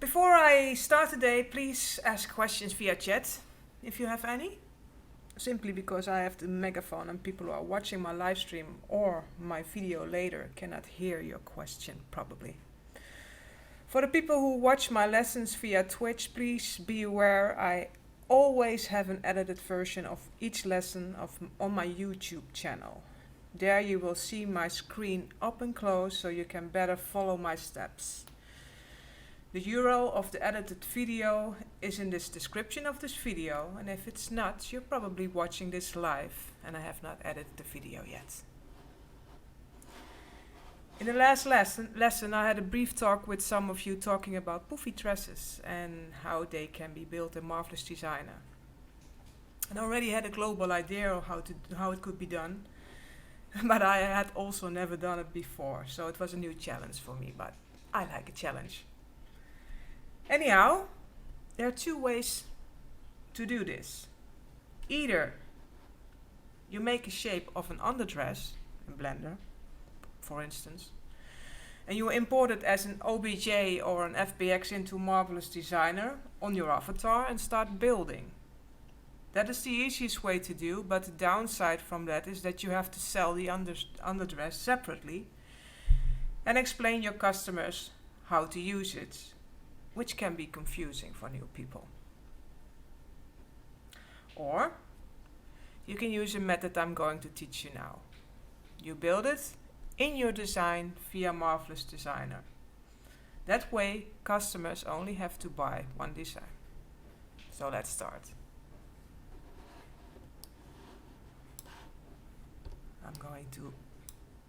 Before I start today, please ask questions via chat, if you have any. Simply because I have the megaphone and people who are watching my live stream or my video later cannot hear your question, probably. For the people who watch my lessons via Twitch, please be aware I always have an edited version of each lesson on my YouTube channel. There you will see my screen up and close so you can better follow my steps. The URL of the edited video is in this description of this video, and if it's not, you're probably watching this live and I have not edited the video yet. In the last lesson I had a brief talk with some of you talking about poofy dresses and how they can be built in Marvelous Designer. And I already had a global idea of how it could be done, but I had also never done it before, so it was a new challenge for me, but I like a challenge. Anyhow, there are two ways to do this. Either you make a shape of an underdress in Blender, for instance, and you import it as an OBJ or an FBX into Marvelous Designer on your avatar and start building. That is the easiest way to do, but the downside from that is that you have to sell the underdress separately and explain your customers how to use it, which can be confusing for new people. Or you can use a method I'm going to teach you now. You build it in your design via Marvelous Designer. That way customers only have to buy one design. So let's start. I'm going to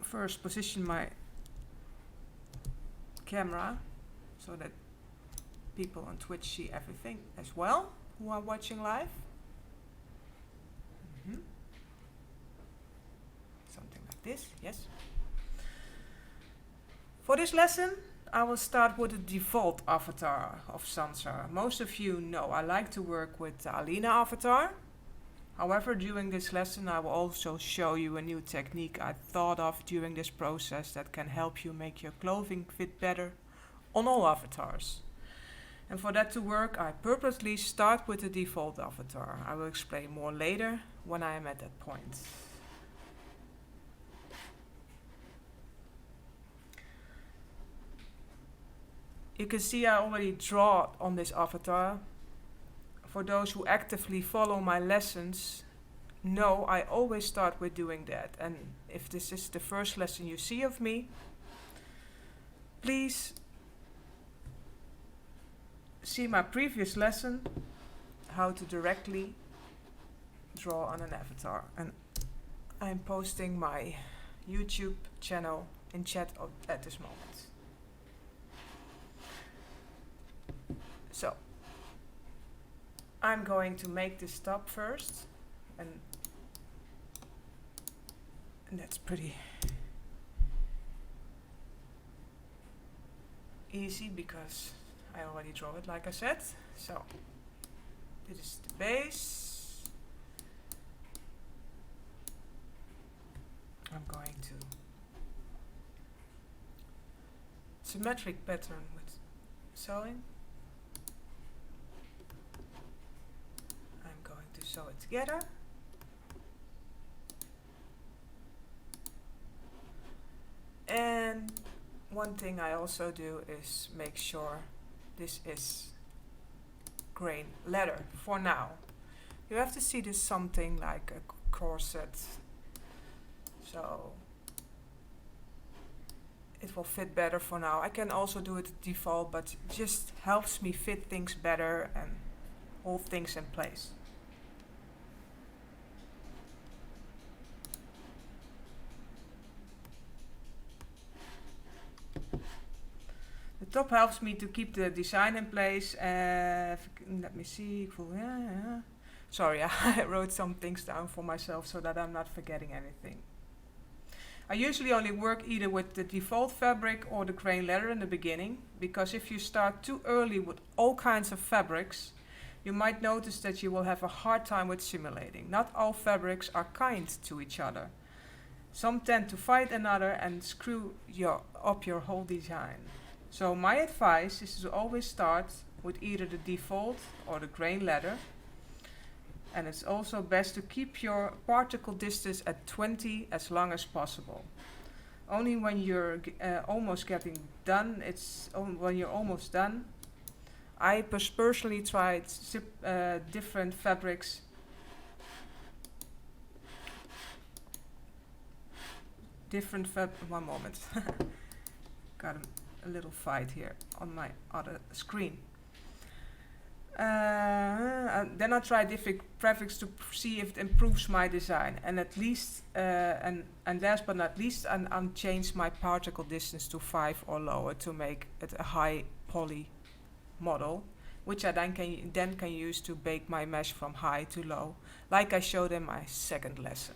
first position my camera so that people on Twitch see everything as well who are watching live. Something like this, yes. For this lesson, I will start with the default avatar of Sansar. Most of you know I like to work with the Alina avatar. However, during this lesson I will also show you a new technique I thought of during this process that can help you make your clothing fit better on all avatars. And for that to work, I purposely start with the default avatar. I will explain more later when I am at that point. You can see I already draw on this avatar. For those who actively follow my lessons, know I always start with doing that. And if this is the first lesson you see of me, please see my previous lesson, how to directly draw on an avatar. And I'm posting my YouTube channel in chat at this moment. So, I'm going to make this top first, and that's pretty easy because I already draw it like I said. So this is the base. I'm going to symmetric pattern with sewing. I'm going to sew it together. And one thing I also do is make sure this is grain leather for now. You have to see this something like a corset, so it will fit better for now. I can also do it default, but it just helps me fit things better and hold things in place. The top helps me to keep the design in place. Let me see. Sorry, I wrote some things down for myself so that I'm not forgetting anything. I usually only work either with the default fabric or the grain leather in the beginning, because if you start too early with all kinds of fabrics, you might notice that you will have a hard time with simulating. Not all fabrics are kind to each other. Some tend to fight another and screw up your whole design. So my advice is to always start with either the default or the grain ladder. And it's also best to keep your particle distance at 20 as long as possible. Only when you're almost getting done, when you're almost done. I personally tried different fabrics. One moment. Got a little fight here on my other screen. And then I try different fabrics to see if it improves my design. And at least, and last but not least, I change my particle distance to 5 or lower to make it a high poly model, which I then can use to bake my mesh from high to low, like I showed in my second lesson.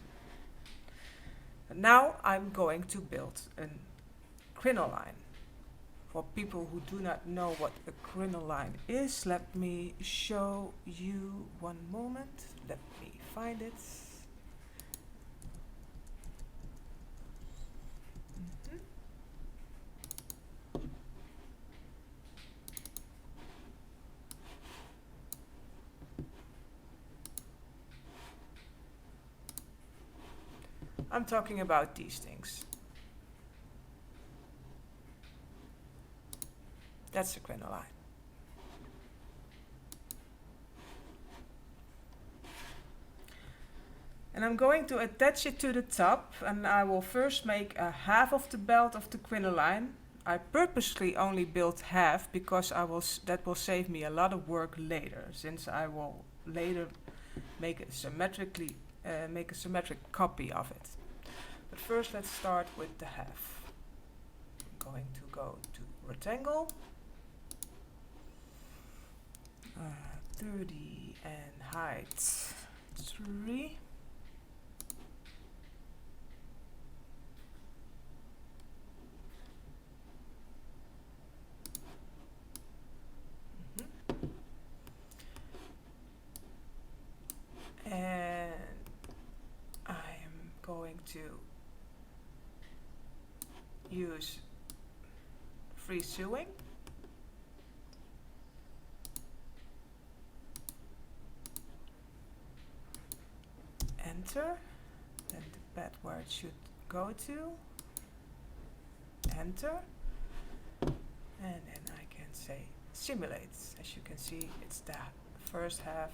Now I'm going to build a crinoline. For people who do not know what a crinoline is, let me show you one moment. Let me find it. I'm talking about these things. That's a crinoline. And I'm going to attach it to the top, and I will first make a half of the belt of the crinoline. I purposely only built half because that will save me a lot of work later, since I will later make a symmetric copy of it. But first let's start with the half. I'm going to go to rectangle. 30 and height 3. And I am going to use free sewing. Enter, then the bed where it should go to, enter, and then I can say simulate. As you can see, it's the first half.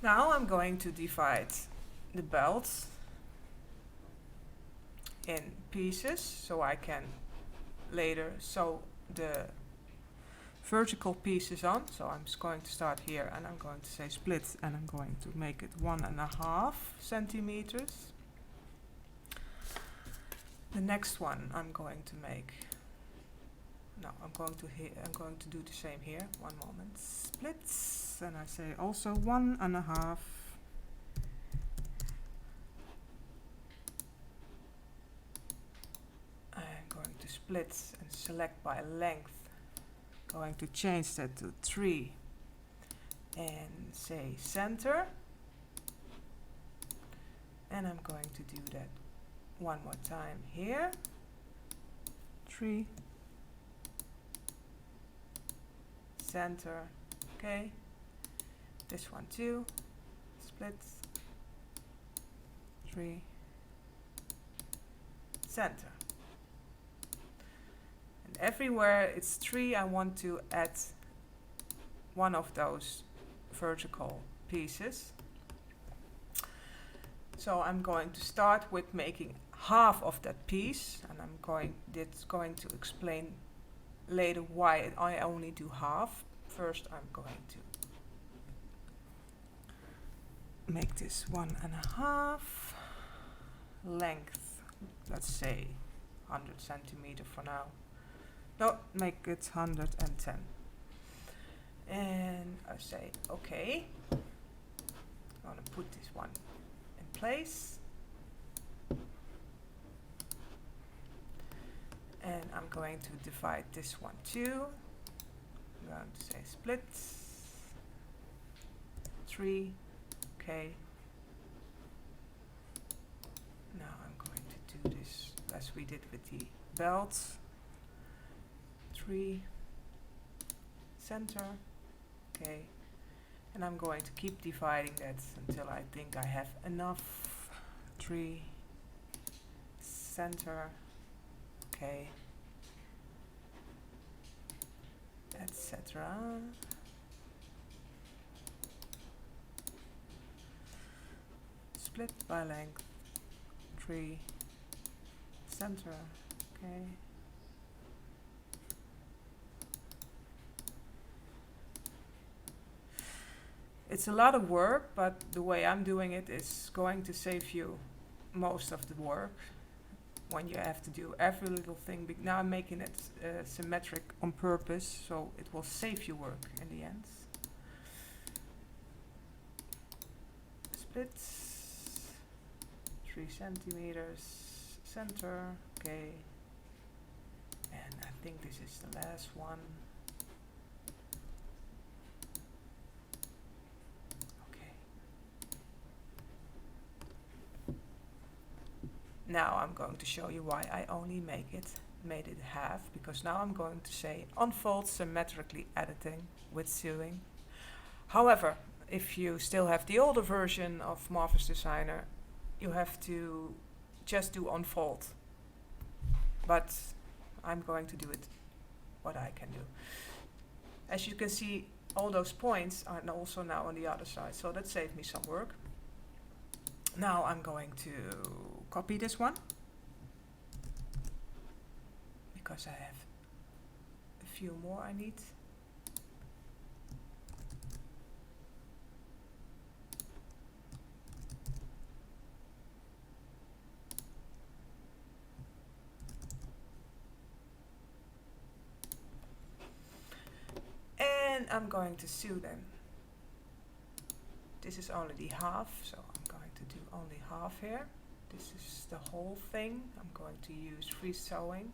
Now I'm going to divide the belt in pieces so I can later sew the vertical pieces on. So I'm just going to start here and I'm going to say split, and I'm going to make it 1.5 centimeters. The next one I'm going to make, no, I'm going to do the same here. One moment, splits, and I say also 1.5. I'm going to split and select by length. Going to change that to 3 and say center, and I'm going to do that one more time here. 3 center. Okay, this one too, split, 3 center. Everywhere it's 3, I want to add one of those vertical pieces. So I'm going to start with making half of that piece, and it's going to explain later why I only do half. First I'm going to make this 1.5 length, let's say 100 centimeter for now. No, make it 110. And I say, okay. I'm going to put this one in place. And I'm going to divide this one too. I'm going to say split. 3. Okay. as we did with the belt. 3, center, okay, and I'm going to keep dividing that until I think I have enough. 3, center, okay, etc. Split by length. 3, center, okay. It's a lot of work, but the way I'm doing it is going to save you most of the work when you have to do every little thing. Now I'm making it symmetric on purpose, so it will save you work in the end. Split. 3 centimeters, center, okay. And I think this is the last one. Now I'm going to show you why I only made it half, because now I'm going to say unfold symmetrically editing with sewing. However, if you still have the older version of Marvelous Designer, you have to just do unfold. But I'm going to do it what I can do. As you can see, all those points are also now on the other side, so that saved me some work. Now I'm going to copy this one, because I have a few more I need. And I'm going to sew them. This is already half, so I'm going to do only half here. This is the whole thing. I'm going to use free sewing.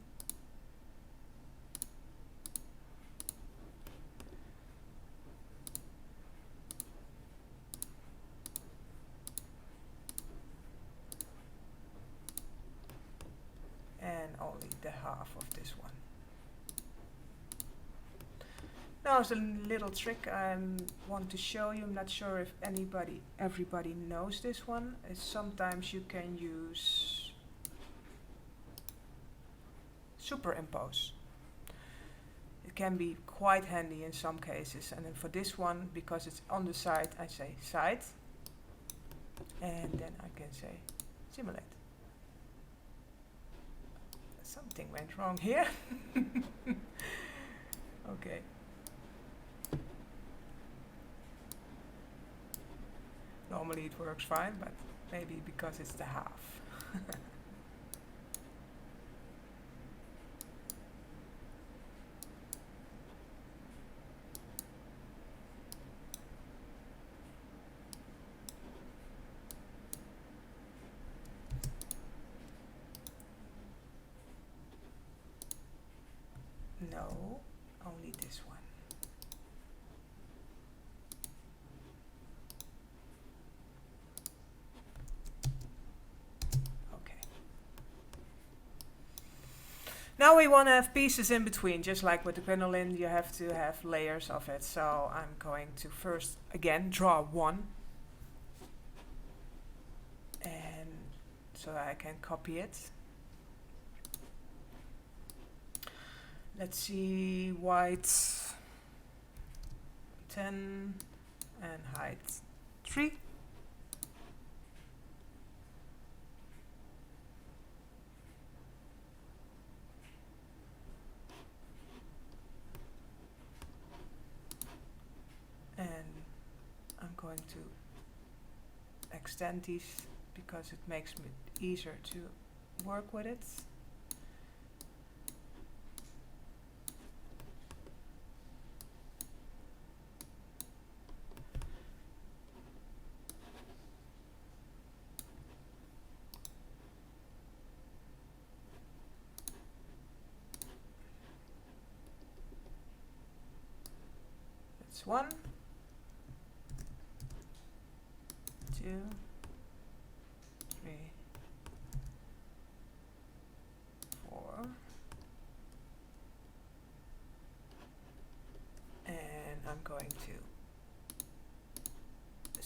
And only the half of this one. Now there's a little trick I want to show you. I'm not sure if everybody knows this one. Is sometimes you can use superimpose. It can be quite handy in some cases, and then for this one, because it's on the side, I say side, and then I can say simulate. Something went wrong here. Okay. Normally it works fine, but maybe because it's the half. No, only this one. Now we want to have pieces in between, just like with the crinoline, you have to have layers of it. So I'm going to first, again, draw one. And so I can copy it. Let's see, white 10 and height 3. And I'm going to extend these because it makes it easier to work with it. That's 1, 2, 3,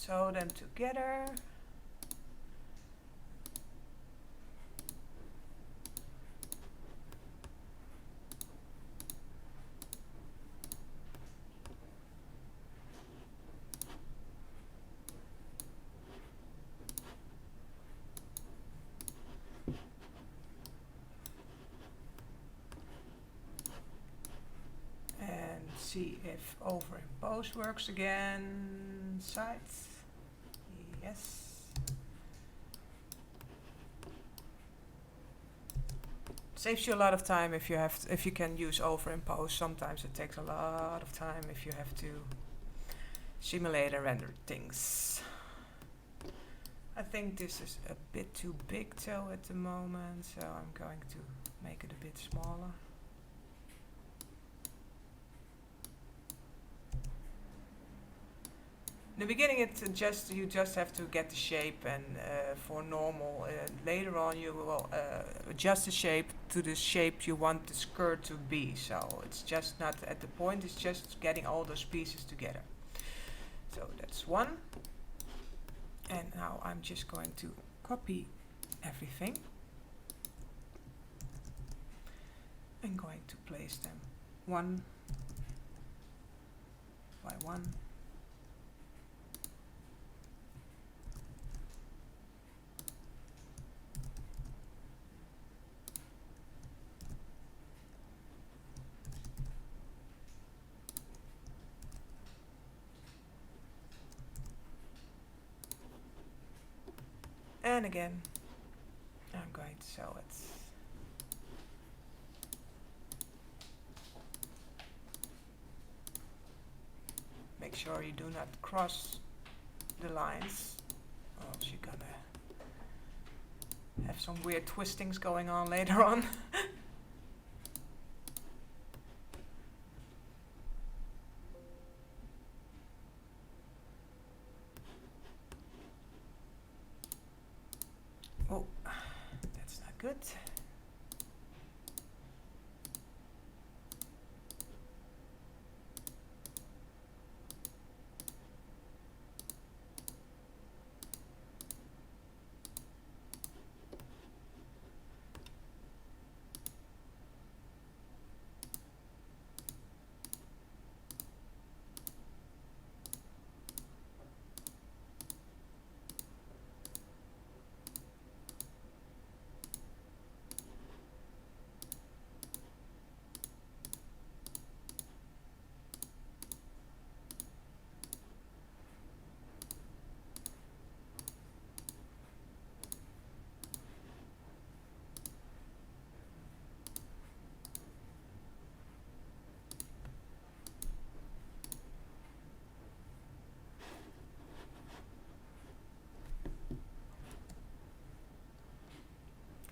sew them together. See if overimpose works again. Sides. Yes. Saves you a lot of time if you can use overimpose. Sometimes it takes a lot of time if you have to simulate and render things. I think this is a bit too big toe at the moment, so I'm going to make it a bit smaller. In the beginning, you just have to get the shape, and for normal, later on you will adjust the shape to the shape you want the skirt to be. So it's just not at the point; it's just getting all those pieces together. So that's one. And now I'm just going to copy everything. I'm going to place them one by one. And again, I'm going to sew it. Make sure you do not cross the lines, or else you're gonna have some weird twistings going on later on. Oh, that's not good.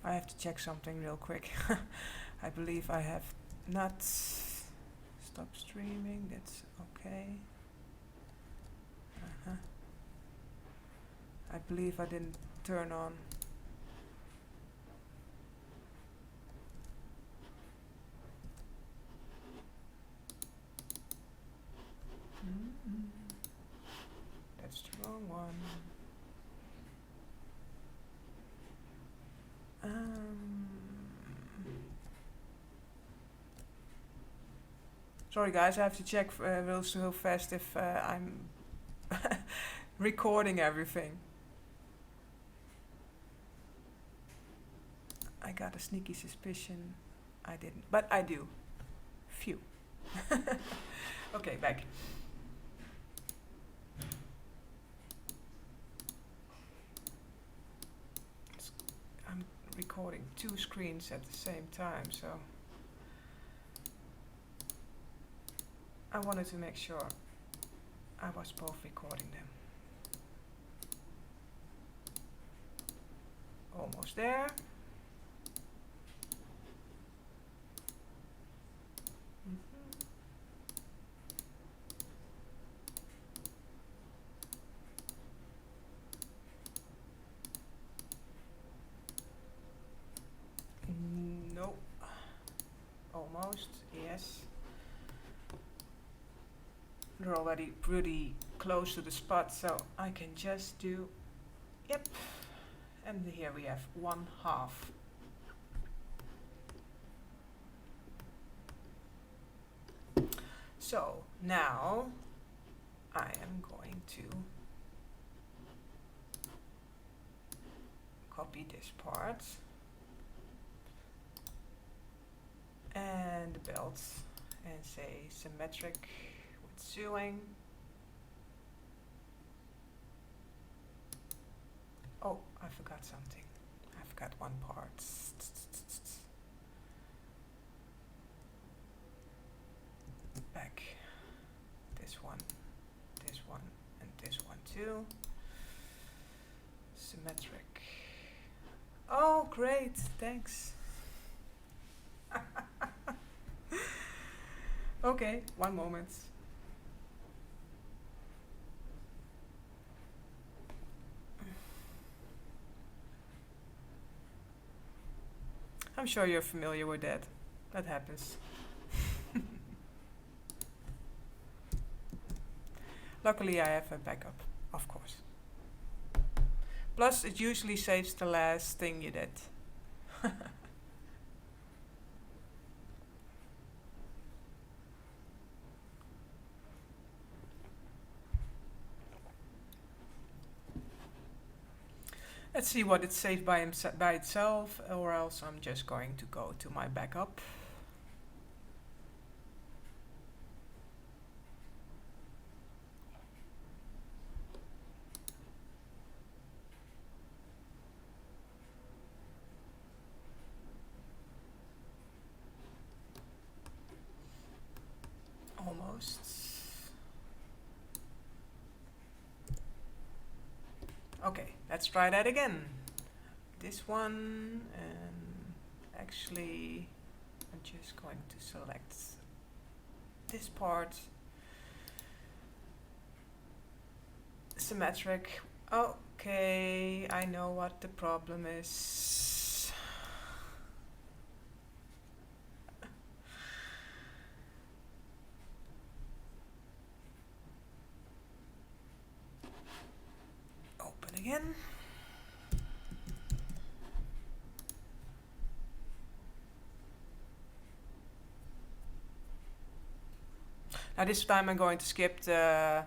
I have to check something real quick. I believe I have not stopped streaming. That's okay. I believe I didn't turn on. That's the wrong one. Sorry guys, I have to check real so fast if I'm recording everything. I got a sneaky suspicion I didn't, but I do. Phew. Okay, back. I'm recording 2 screens at the same time, so I wanted to make sure I was both recording them. Almost there. No. Almost, yes. They're already pretty close to the spot, so I can just do, yep, and here we have 1/2. So now I am going to copy this part and the belt and say symmetric with sewing. Oh, I forgot something. I forgot one part. Back. This one, and this one too. Symmetric. Oh, great, thanks. Okay, one moment. I'm sure you're familiar with that. That happens. Luckily I have a backup, of course. Plus it usually saves the last thing you did. Let's see what it saved by itself, or else I'm just going to go to my backup. Almost. Okay, let's try that again. This one, and actually I'm just going to select this part. Symmetric. Okay, I know what the problem is. Open again. Now this time I'm going to skip the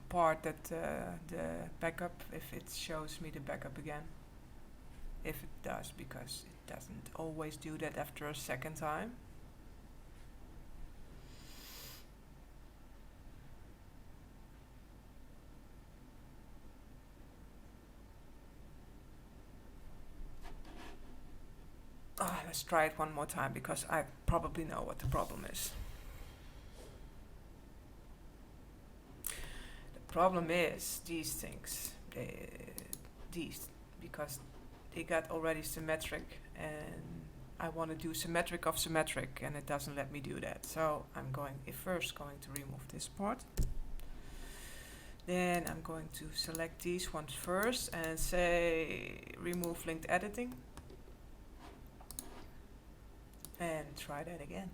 part that the backup, if it shows me the backup again. If it does, because it doesn't always do that after a second time. Let's try it one more time, because I probably know what the problem is. The problem is these things, because they got already symmetric, and I want to do symmetric of symmetric, and it doesn't let me do that. So I'm first going to remove this part. Then I'm going to select these ones first and say remove linked editing. And try that again.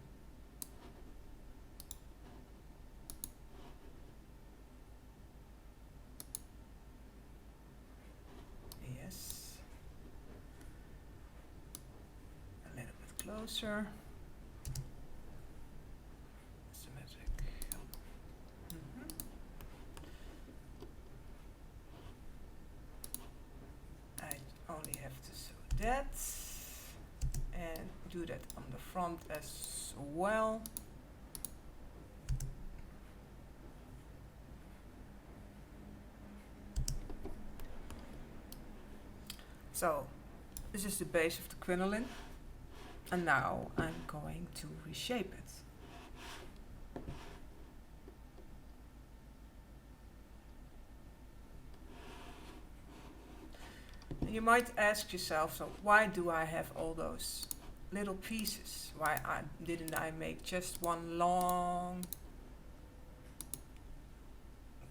Yes. A little bit closer. Symmetric. I only have to sew that. And do that on the front as well. So this is the base of the crinoline, and now I'm going to reshape it. You might ask yourself, so why do I have all those little pieces? Why didn't I make just one long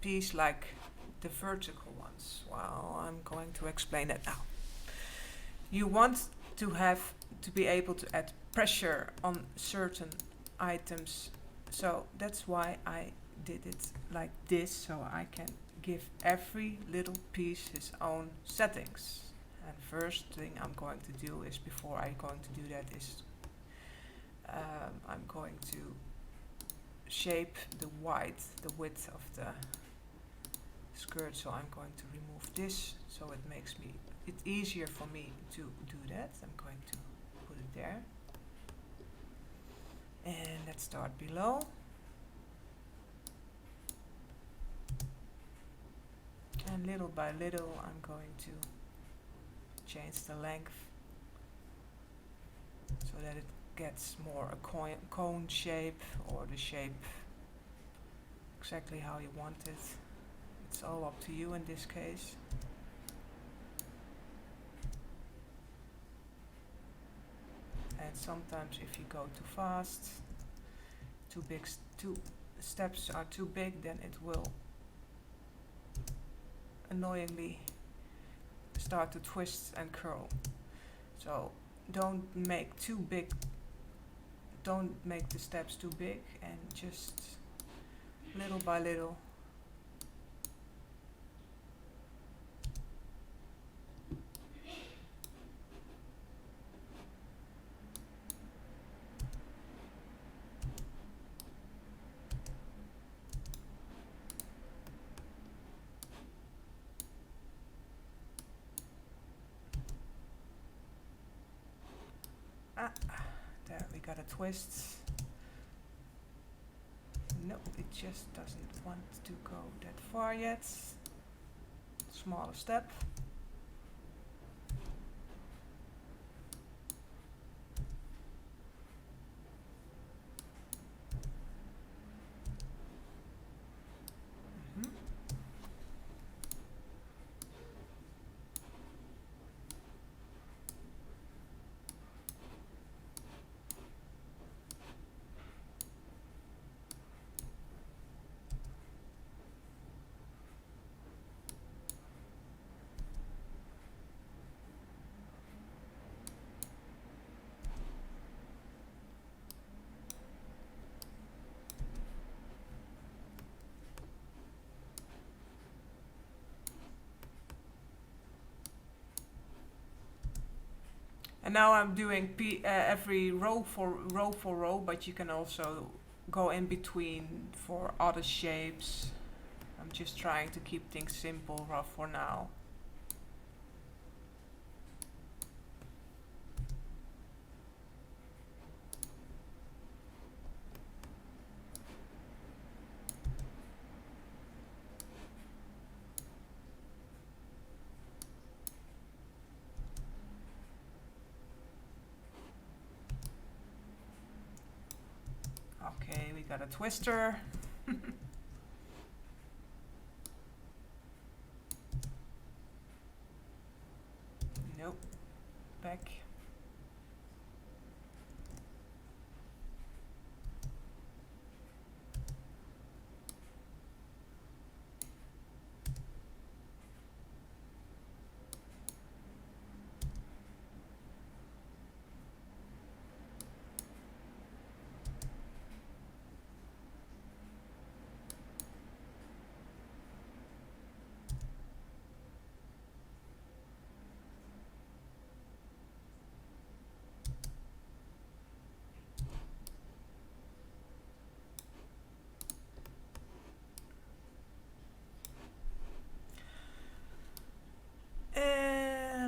piece like the vertical ones? Well, I'm going to explain that now. You want to be able to add pressure on certain items, so that's why I did it like this so I can give every little piece his own settings. And first thing I'm going to do is, before I'm going to do that, is I'm going to shape the width of the skirt. So I'm going to remove this so it makes it easier for me to do that. I'm going to put it there. And let's start below. And little by little I'm going to change the length so that it gets more a cone shape, or the shape exactly how you want it. It's all up to you in this case. And sometimes if you go too fast, two steps are too big, then it will annoyingly start to twist and curl. So don't make the steps too big, and just little by little. There we got a twist. No, it just doesn't want to go that far yet. Smaller step. And now I'm doing every row for row, but you can also go in between for other shapes. I'm just trying to keep things simple for now. Okay, we got a twister. Nope. Back.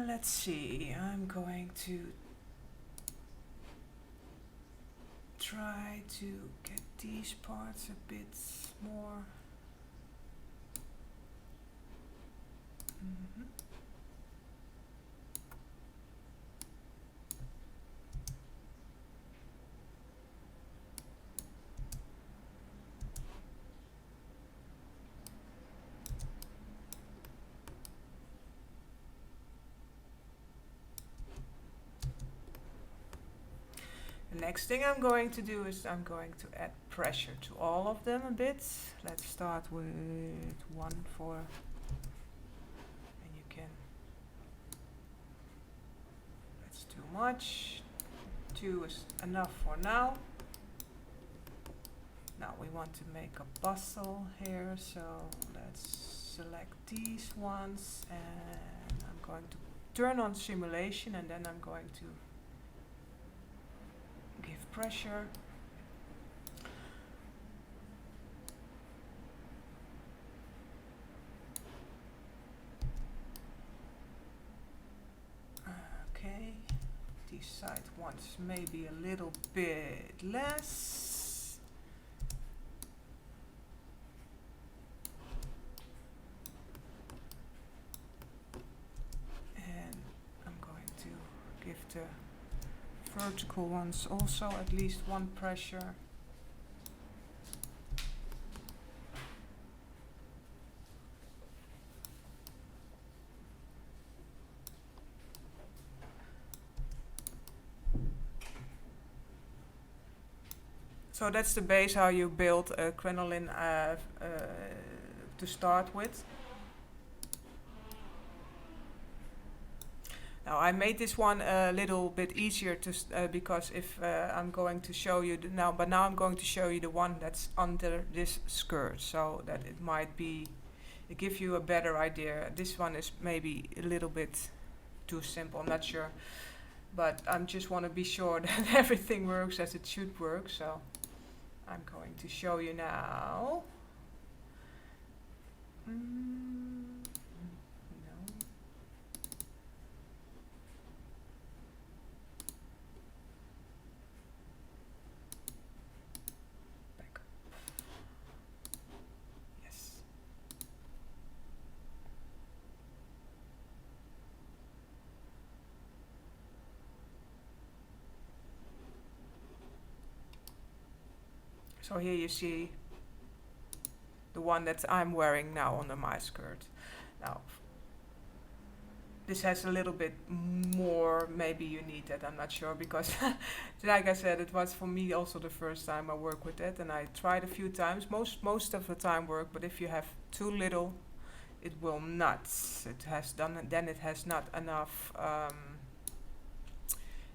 Let's see, I'm going to try to get these parts a bit more. The next thing I'm going to do is I'm going to add pressure to all of them a bit. Let's start with 1 for, and you can, that's too much. 2 is enough for now. Now we want to make a bustle here, so let's select these ones, and I'm going to turn on simulation, and then I'm going to give pressure. Okay, these side ones maybe a little bit less. And I'm going to give the vertical ones also at least one pressure. So that's the base how you build a crinoline to start with. Now I made this one a little bit easier to because if I'm going to show you now I'm going to show you the one that's under this skirt, so that it might be give you a better idea. This one is maybe a little bit too simple, I'm not sure, but I just want to be sure that everything works as it should work. So I'm going to show you now. No. Back up. Yes. So here you see the one that I'm wearing now under my skirt. Now, this has a little bit more, maybe you need that, I'm not sure, because like I said, it was for me also the first time I work with it, and I tried a few times, most of the time work, but if you have too little, it will not. It has done, then it has not enough,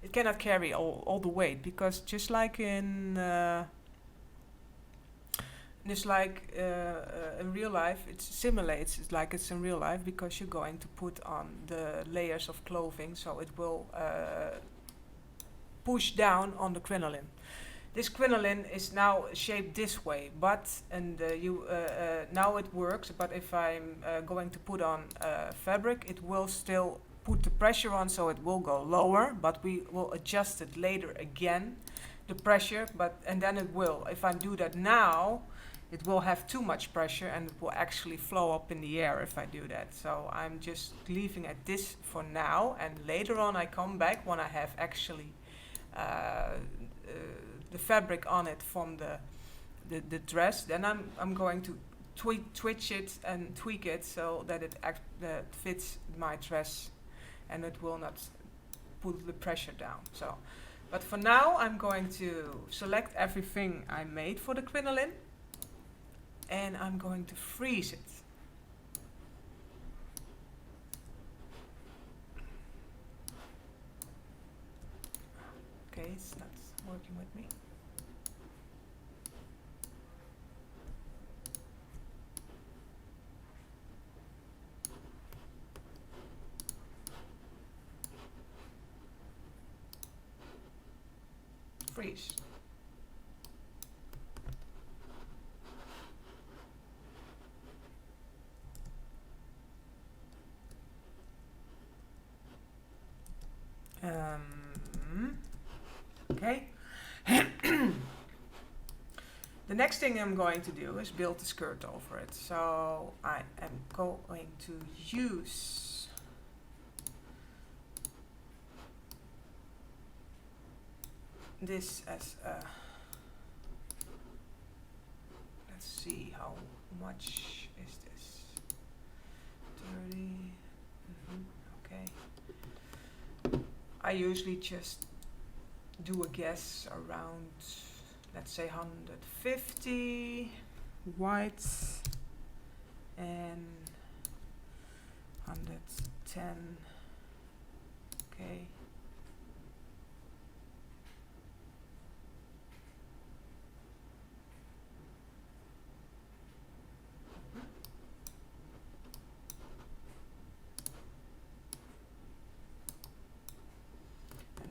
it cannot carry all the weight, because just like in in real life, it simulates like it's in real life, because you're going to put on the layers of clothing, so it will push down on the crinoline. This crinoline is now shaped this way, but now it works. But if I'm going to put on fabric, it will still put the pressure on, so it will go lower. But we will adjust it later again, the pressure. And then it will. If I do that now, it will have too much pressure, and it will actually flow up in the air if I do that. So I'm just leaving it this for now, and later on I come back when I have actually the fabric on it from the dress. Then I'm going to twitch it and tweak it so that it fits my dress, and it will not put the pressure down. So, but for now I'm going to select everything I made for the crinoline, and I'm going to freeze it. Okay, it's not working with me. Freeze. Okay. The next thing I'm going to do is build the skirt over it. So I am going to use this as a, let's see, how much is this? 30. Okay. I usually just do a guess around, let's say 150 white and 110. Okay.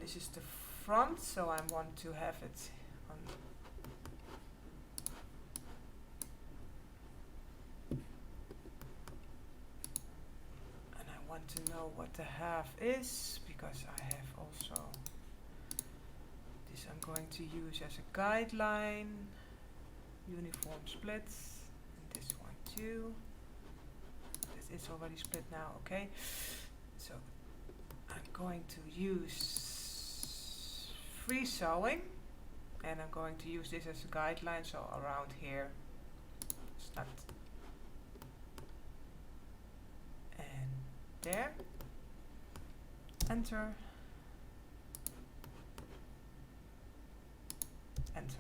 This is the front, so I want to have it on. And I want to know what the half is, because I have also this I'm going to use as a guideline. Uniform splits, and this one too. This is already split now, okay. So I'm going to use free sewing, and I'm going to use this as a guideline, so around here. It's not. And there. Enter. Enter.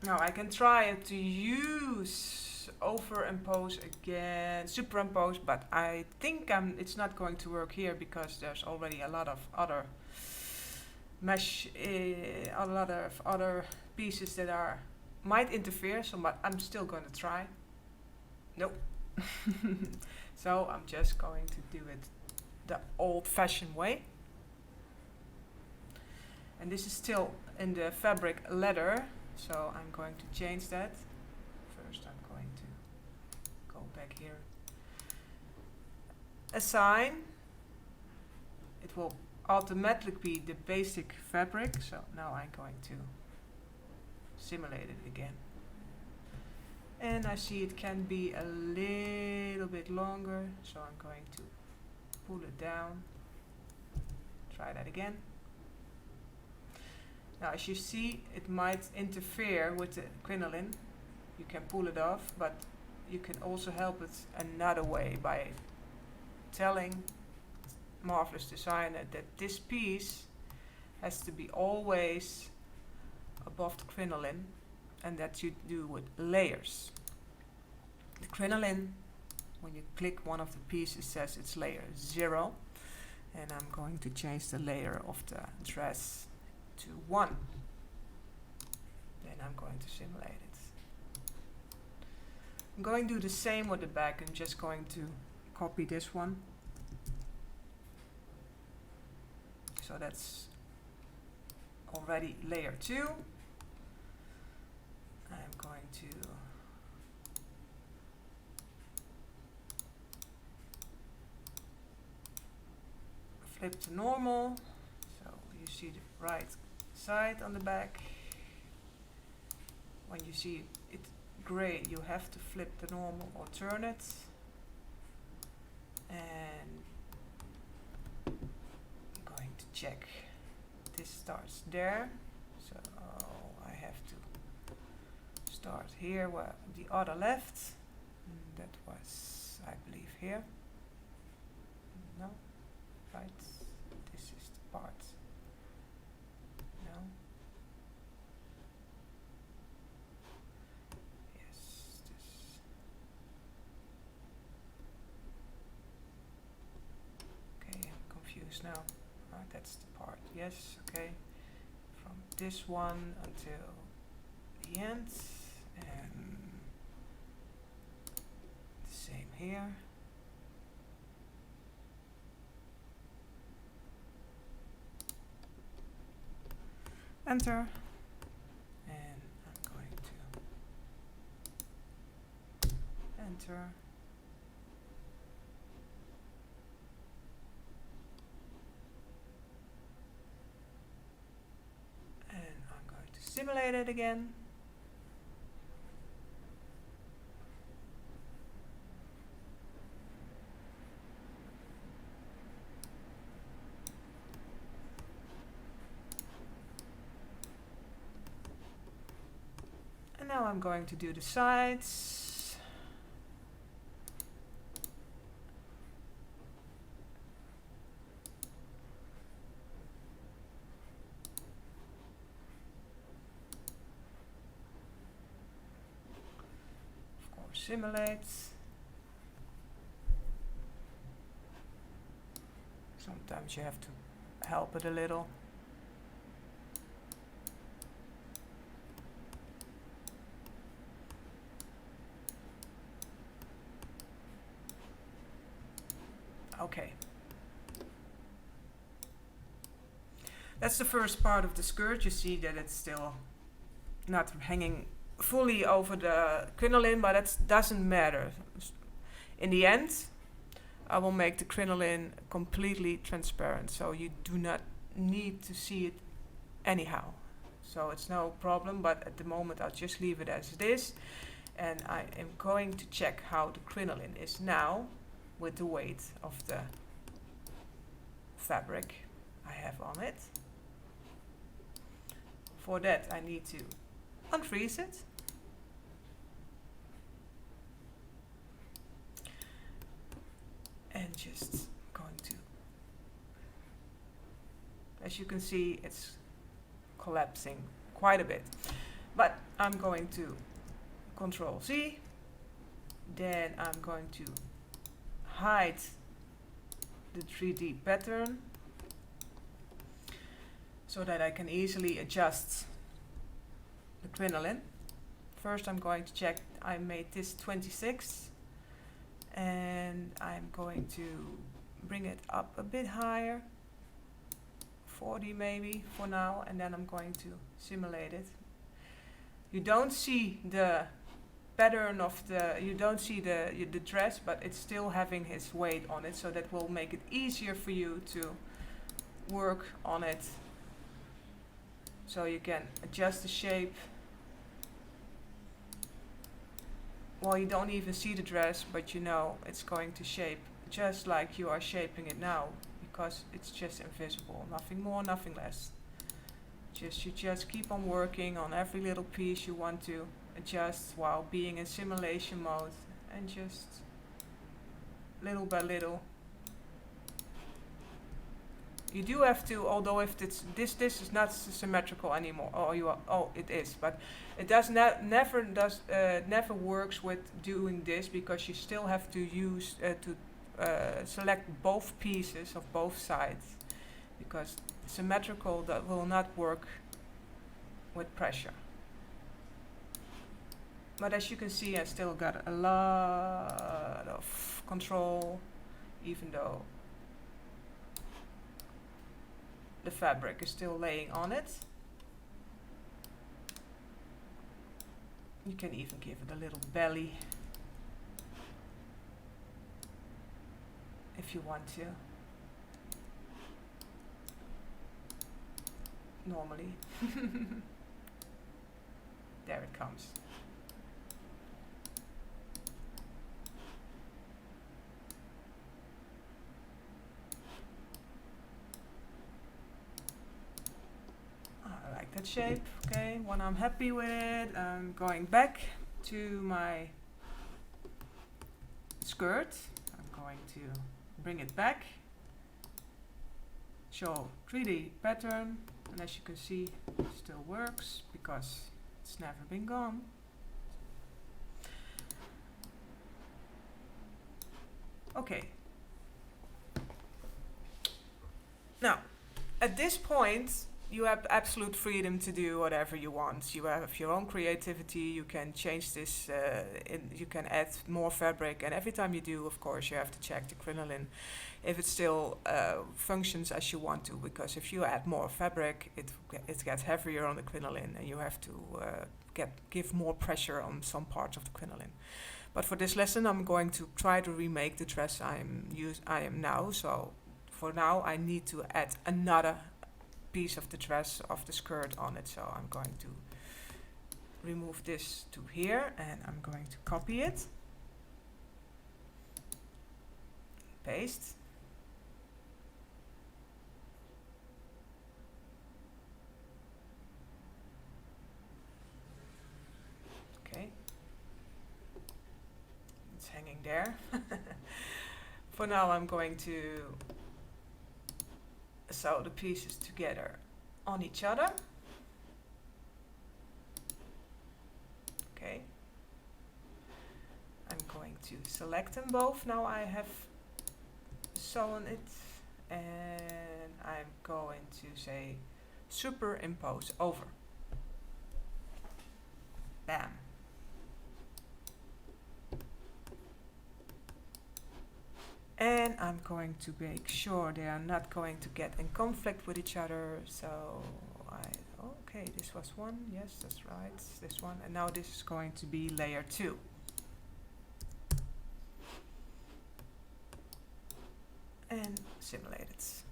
Now I can try to use overimpose again, superimpose, but I think it's not going to work here because there's already a lot of other mesh, a lot of other pieces that might interfere. So, but I'm still going to try. Nope. So I'm just going to do it the old-fashioned way. And this is still in the fabric leather. So I'm going to change that. First I'm going to go back here. Assign. It will automatically be the basic fabric. So now I'm going to simulate it again. And I see it can be a little bit longer. So I'm going to pull it down. Try that again. Now, as you see, it might interfere with the crinoline. You can pull it off, but you can also help it another way by telling Marvelous Designer that this piece has to be always above the crinoline, and that you do with layers. The crinoline, when you click one of the pieces, says it's layer 0, and I'm going to change the layer of the dress to 1. Then I'm going to simulate it. I'm going to do the same with the back. I'm just going to copy this one. So that's already layer 2. I'm going to flip to normal. So you see the right side on the back. When you see it gray, you have to flip the normal or turn it. And I'm going to check. This starts there. So I have to start here where the other left. That was, I believe, here. No, right. This is the part. No. Yes, this. Okay, I'm confused now. That's the part. Yes, okay. From this one until the end, and the same here. Enter, and I'm going to enter. And I'm going to simulate it again. And now I'm going to do the sides. Of course, simulate. Sometimes you have to help it a little. Okay. That's the first part of the skirt. You see that it's still not hanging fully over the crinoline, but that doesn't matter. In the end, I will make the crinoline completely transparent, so you do not need to see it anyhow. So it's no problem, but at the moment I'll just leave it as it is. And I am going to check how the crinoline is now with the weight of the fabric I have on it. For that I need to unfreeze it. And just going to, as you can see, it's collapsing quite a bit. But I'm going to Control Z. Then I'm going to hide the 3D pattern so that I can easily adjust the crinoline. First I'm going to check, I made this 26 and I'm going to bring it up a bit higher, 40 maybe for now, and then I'm going to simulate it. You don't see the pattern of you don't see the dress, but it's still having its weight on it, so that will make it easier for you to work on it. So you can adjust the shape. Well, you don't even see the dress, but you know it's going to shape just like you are shaping it now, because it's just invisible, nothing more, nothing less. You just keep on working on every little piece you want to adjust while being in simulation mode, and just little by little. You do have to, although if it's this is not symmetrical anymore, it is, but it never works with doing this, because you still have to use select both pieces of both sides, because symmetrical that will not work with pressure. But as you can see, I still got a lot of control, even though the fabric is still laying on it. You can even give it a little belly if you want to. Normally. There it comes. I like that shape. Okay, when I'm happy with it, I'm going back to my skirt. I'm going to bring it back, show 3D pattern, and as you can see, it still works because it's never been gone. Okay. Now, at this point, you have absolute freedom to do whatever you want. You have your own creativity. You can change this. You can add more fabric, and every time you do, of course, you have to check the crinoline if it still functions as you want to. Because if you add more fabric, it gets heavier on the crinoline, and you have to give more pressure on some parts of the crinoline. But for this lesson, I'm going to try to remake the dress I am now. So for now, I need to add another piece of the dress of the skirt on it. So I'm going to remove this to here, and I'm going to copy it, paste, okay, it's hanging there. For now I'm going to sew the pieces together on each other. Okay. I'm going to select them both. Now I have sewn it, and I'm going to say superimpose over. Bam. And I'm going to make sure they are not going to get in conflict with each other. So okay, this was one, yes, that's right, this one, and now this is going to be layer 2. And simulate it.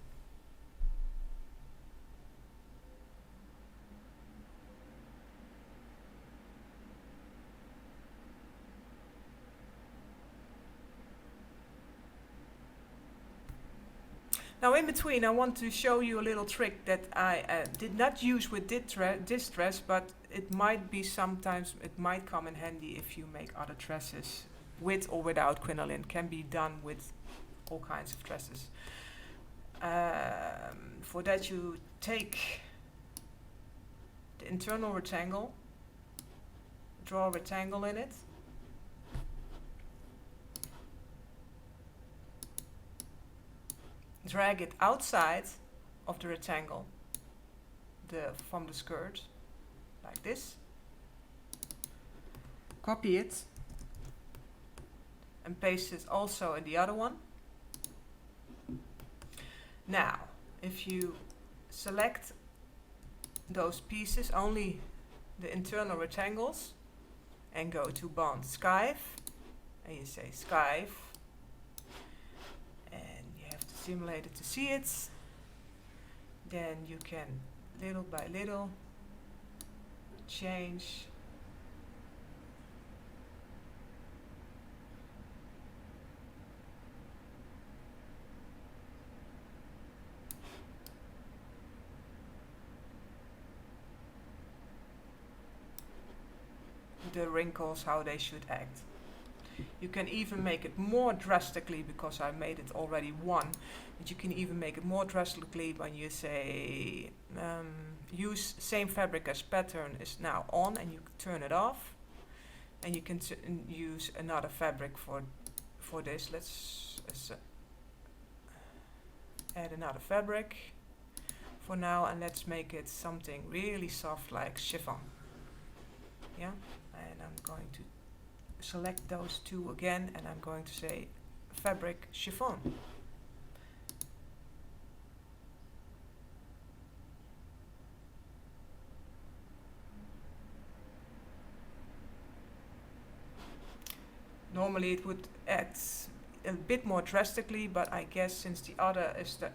Now in between I want to show you a little trick that I did not use with this dress, but it might be sometimes, it might come in handy if you make other dresses with or without crinoline. Can be done with all kinds of dresses. For that you take the internal rectangle, draw a rectangle in it, drag it outside of the rectangle from the skirt, like this, copy it and paste it also in the other one. Now if you select those pieces, only the internal rectangles, and go to bond skive, and you say skive, and you have to simulate it to see it, then you can little by little change the wrinkles, how they should act. You can even make it more drastically, because I made it already one, but you can even make it more drastically when you say use same fabric as pattern is now on, and you turn it off, and you can use another fabric for this. Let's add another fabric for now, and let's make it something really soft like chiffon. Yeah, and I'm going to select those two again, and I'm going to say fabric chiffon. Normally it would act a bit more drastically, but I guess since the other is the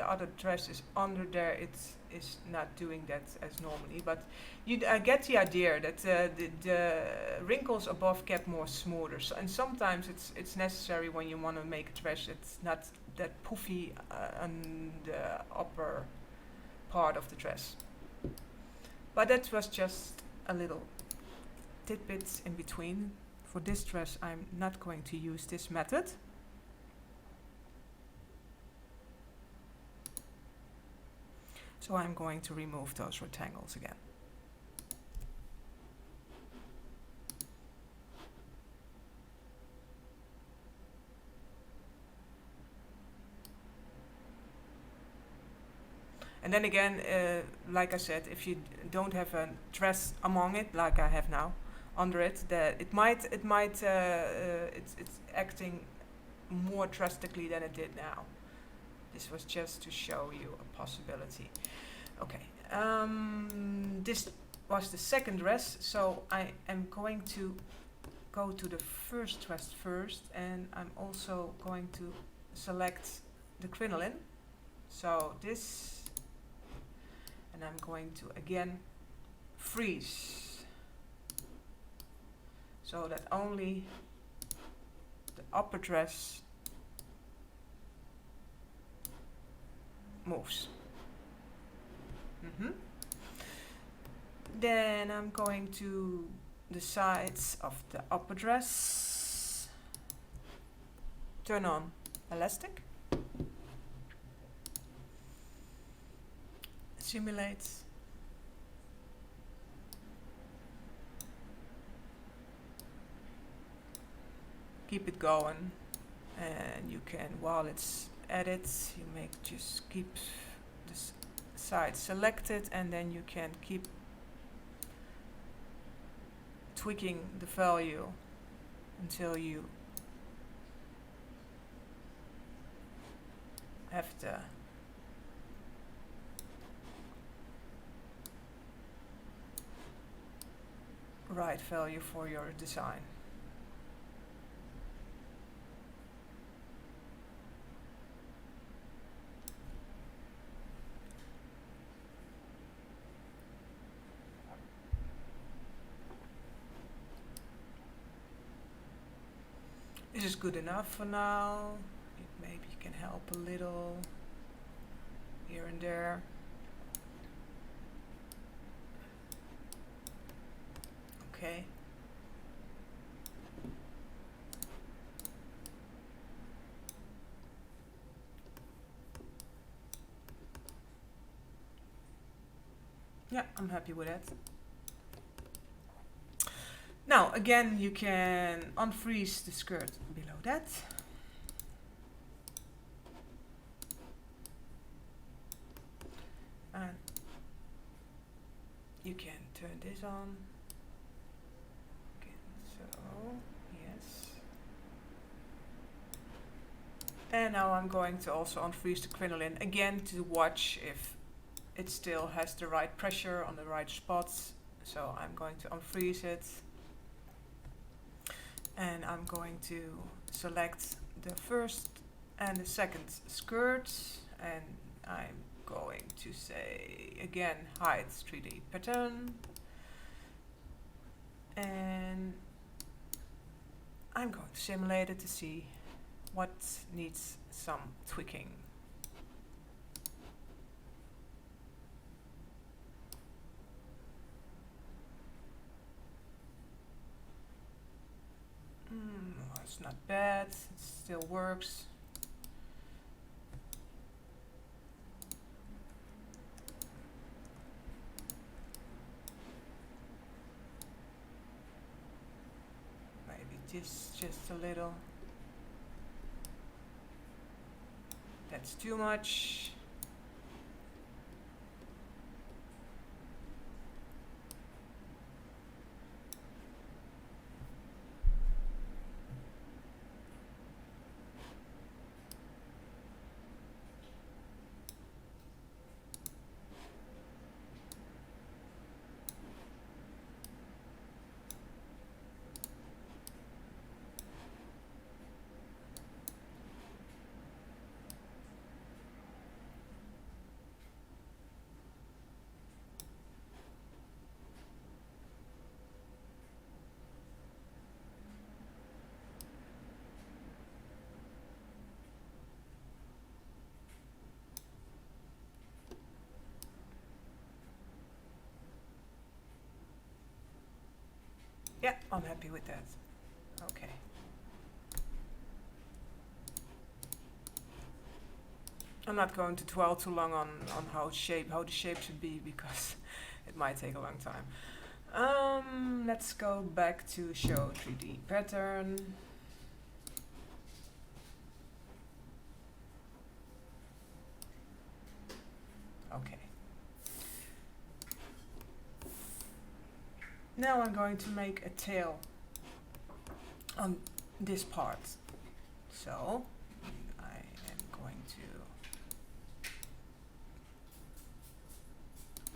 other dress is under there, it is not doing that as normally. But I get the idea that the wrinkles above get more smoother, and sometimes it's necessary when you want to make a dress that's not that poofy on the upper part of the dress. But that was just a little tidbit in between. For this dress I'm not going to use this method. So I'm going to remove those rectangles again. And then again, like I said, if you don't have a dress among it, like I have now, under it, that it's acting more drastically than it did now. This was just to show you a possibility. Okay, this was the second dress, so I am going to go to the first dress first, and I'm also going to select the crinoline. So this, and I'm going to again freeze, so that only the upper dress moves. Then I'm going to the sides of the upper dress, turn on elastic, simulate, keep it going, and you can, while it's at it, you just keep this side selected, and then you can keep tweaking the value until you have the right value for your design. This is good enough for now. Maybe you can help a little here and there. Okay. Yeah, I'm happy with that. Now, again, you can unfreeze the skirt below that. And you can turn this on. Okay, so, yes. And now I'm going to also unfreeze the crinoline again to watch if it still has the right pressure on the right spots. So I'm going to unfreeze it. And I'm going to select the first and the second skirt, and I'm going to say again hide 3D pattern, and I'm going to simulate it to see what needs some tweaking. It's not bad, it still works. Maybe just a little. That's too much. Yeah, I'm happy with that. Okay. I'm not going to dwell too long on how the shape should be, because it might take a long time. Let's go back to show 3D pattern. Okay. Now I'm going to make a tail on this part. So I am going to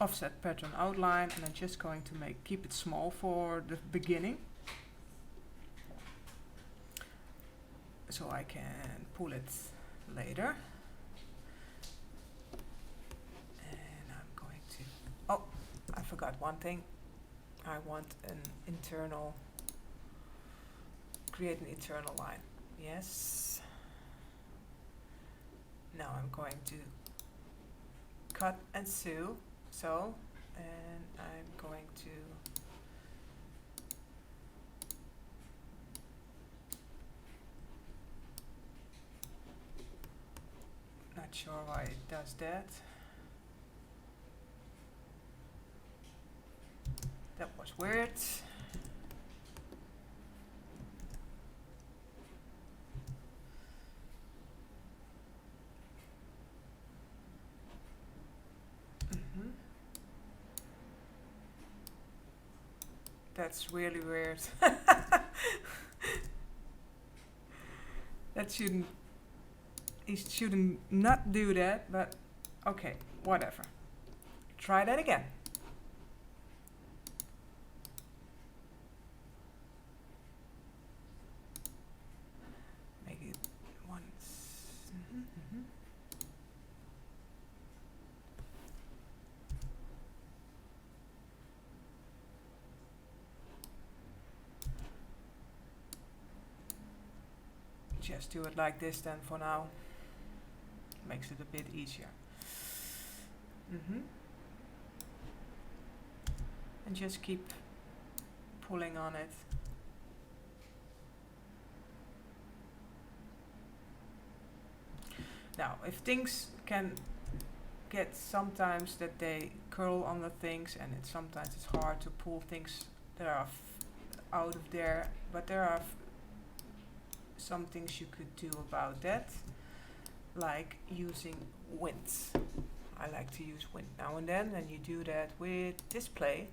offset pattern outline, and I'm just going to keep it small for the beginning, so I can pull it later. And I'm going to, oh, I forgot one thing. I want an internal, create an internal line. Yes. Now I'm going to cut and sew. And I'm going to not sure why it does that. That was weird. That's really weird. That shouldn't. You shouldn't not do that, but okay, whatever. Try that again. Make it once. Just do it like this then for now. Makes it a bit easier. And just keep pulling on it. Now, if things can get sometimes that they curl on the things, and sometimes it's hard to pull things that are out of there, but there are some things you could do about that, like using winds. I like to use wind now and then, and you do that with display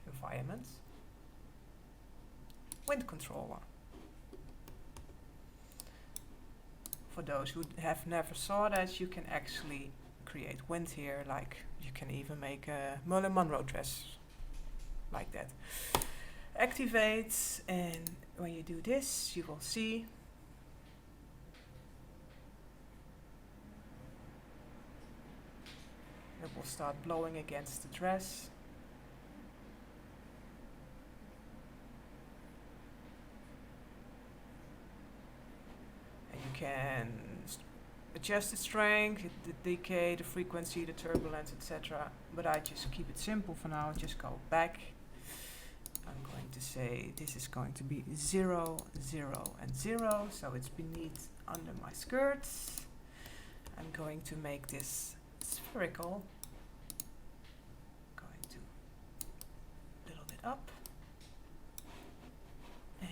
environments, wind controller. For those who have never saw that, you can actually create wind here, like you can even make a Marilyn Monroe dress like that. Activates, and when you do this, you will see it will start blowing against the dress. And you can adjust the strength, the decay, the frequency, the turbulence, etc. But I just keep it simple for now. Just go back. I'm going to say this is going to be 0, 0, and 0. So it's beneath under my skirts. I'm going to make this spherical. Going to a little bit up. And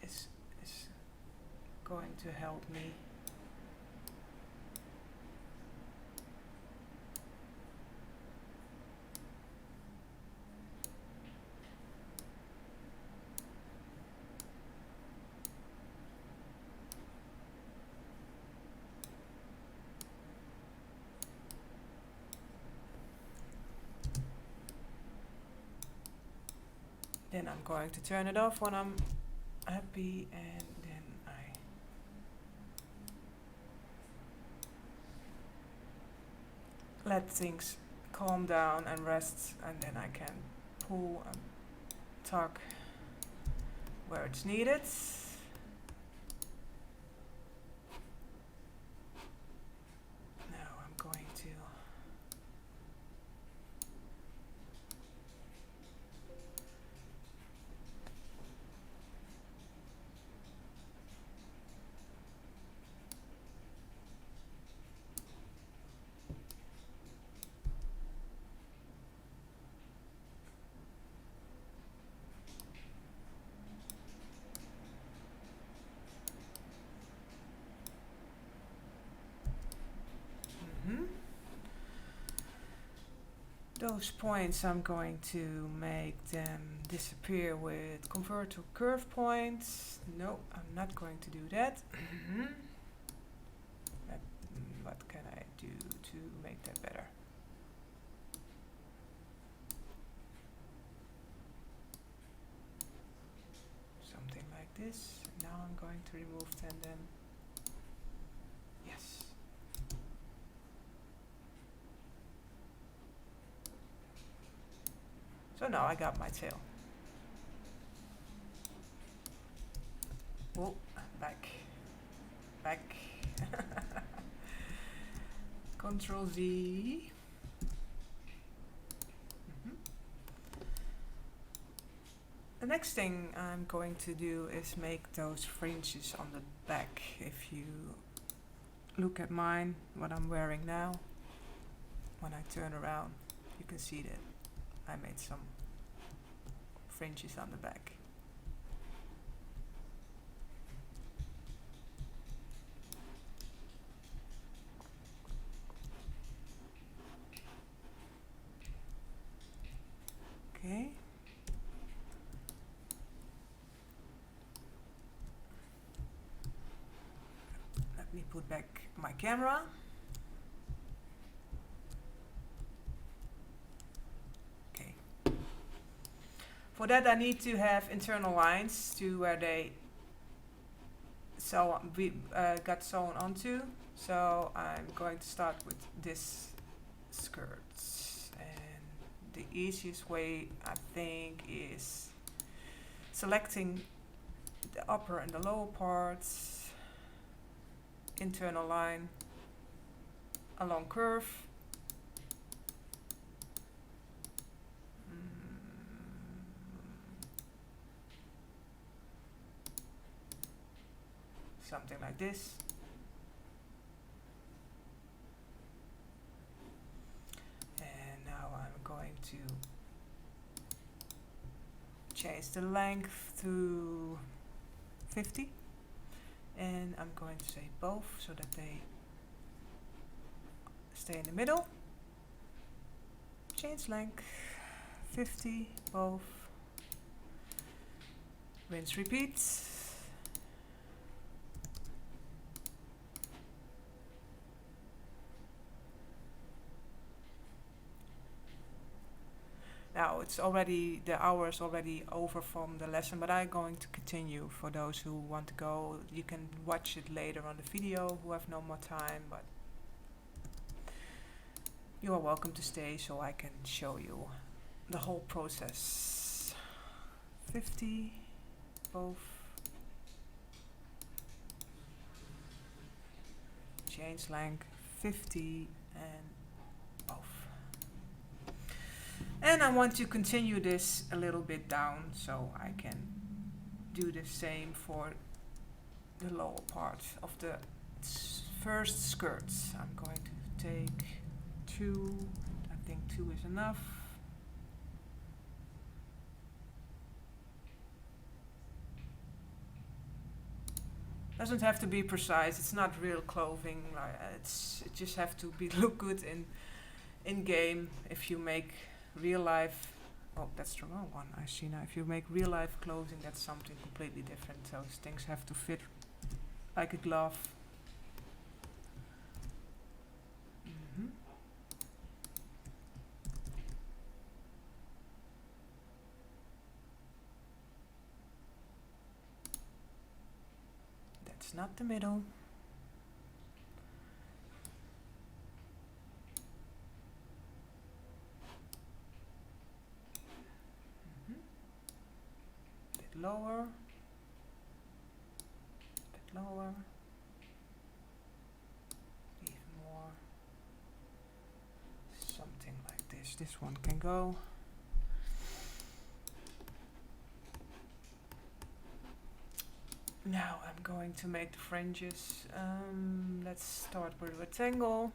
this is going to help me then I'm going to turn it off when I'm happy, and then I let things calm down and rest, and then I can pull and tug where it's needed. Now I'm going to those points, I'm going to make them disappear with convert to curve points. No, I'm not going to do that. What can I do to make that better? Something like this. Now I'm going to remove tendon. Yes. So now I got my tail. Oh, back. Back. Control Z. The next thing I'm going to do is make those fringes on the back. If you look at mine, what I'm wearing now, when I turn around, you can see that I made some fringes on the back. Okay. put back my camera. Okay. For that I need to have internal lines to where they got sewn onto. So I'm going to start with this skirt, and the easiest way I think is selecting the upper and the lower parts, internal line, along curve, something like this. And now I'm going to change the length to 50, and I'm going to say both so that they stay in the middle. Change length 50, both, rinse, repeat. Now it's already, the hour is already over from the lesson, but I'm going to continue. For those who want to go, you can watch it later on the video who have no more time, but you are welcome to stay so I can show you the whole process. 50, both, change length 50, and both. And I want to continue this a little bit down so I can do the same for the lower part of the first skirts. I'm going to take 2, I think 2 is enough. Doesn't have to be precise, it's not real clothing, it just have to be look good in game. If you make real life, oh that's the wrong one, I see now. If you make real life clothing, that's something completely different. Those things have to fit like a glove. That's not the middle. Lower, bit lower, even more, something like this. This one can go. Now I'm going to make the fringes. Let's start with a rectangle,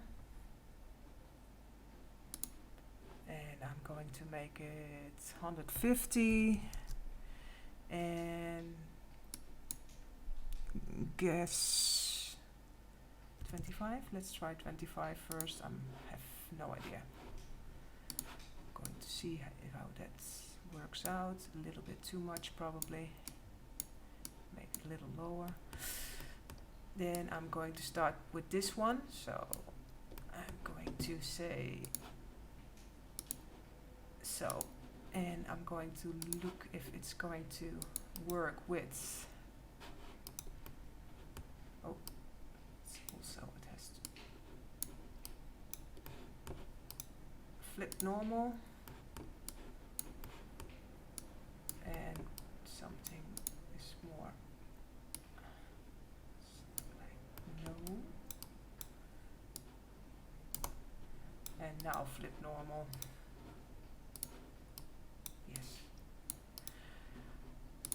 and I'm going to make it 150. And guess 25. Let's try 25 first. I have no idea. I'm going to see how that works out. A little bit too much probably. Make it a little lower. Then I'm going to start with this one. So I'm going to say so. And I'm going to look if it's going to work with, oh, it's also it has to flip normal, and something is more like no, and now flip normal.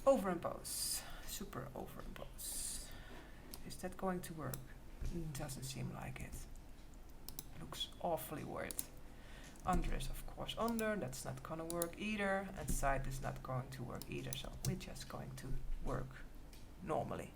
Overimpose, super overimpose. Is that going to work? Doesn't seem like it. Looks awfully weird. Under is of course under, that's not gonna work either, and side is not going to work either, so we're just going to work normally.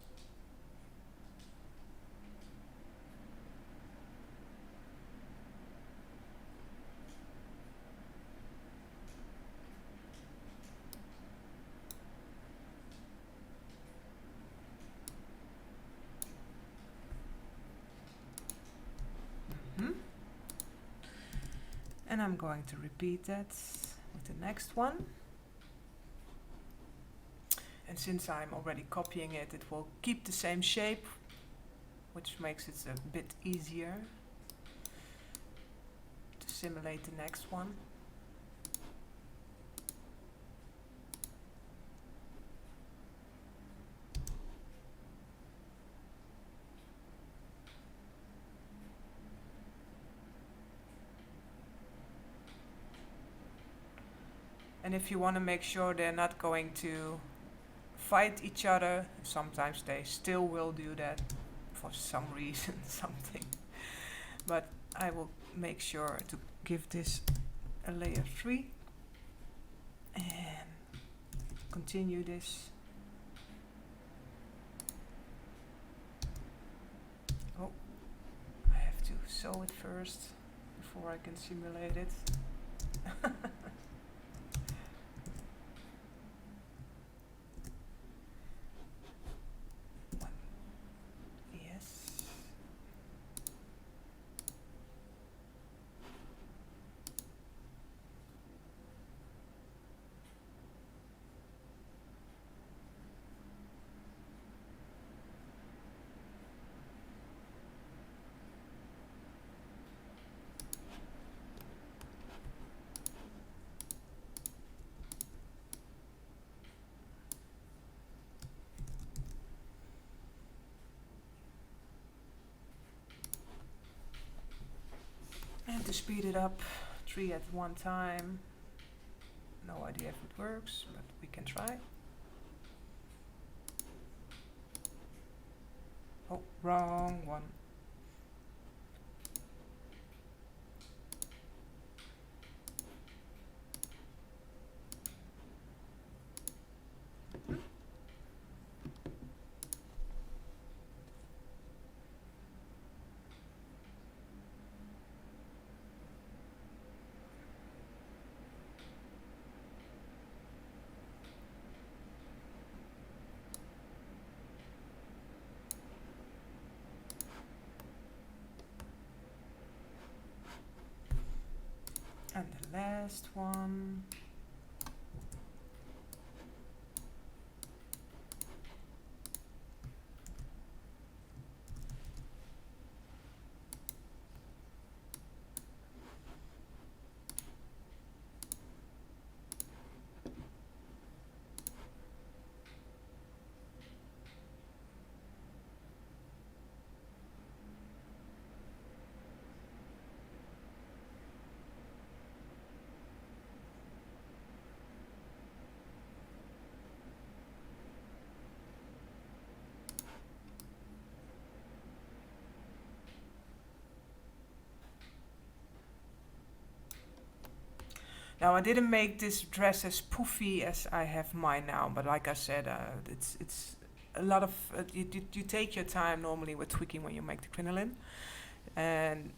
And I'm going to repeat that with the next one. And since I'm already copying it, it will keep the same shape, which makes it a bit easier to simulate the next one. And if you want to make sure they're not going to fight each other, sometimes they still will do that for some reason, something. But I will make sure to give this a layer 3 and continue this. Oh, I have to sew it first before I can simulate it. And to speed it up, 3 at one time. No idea if it works, but we can try. Oh, wrong one. And the last one. Now I didn't make this dress as poofy as I have mine now, but like I said, it's a lot of you take your time normally with tweaking when you make the crinoline, and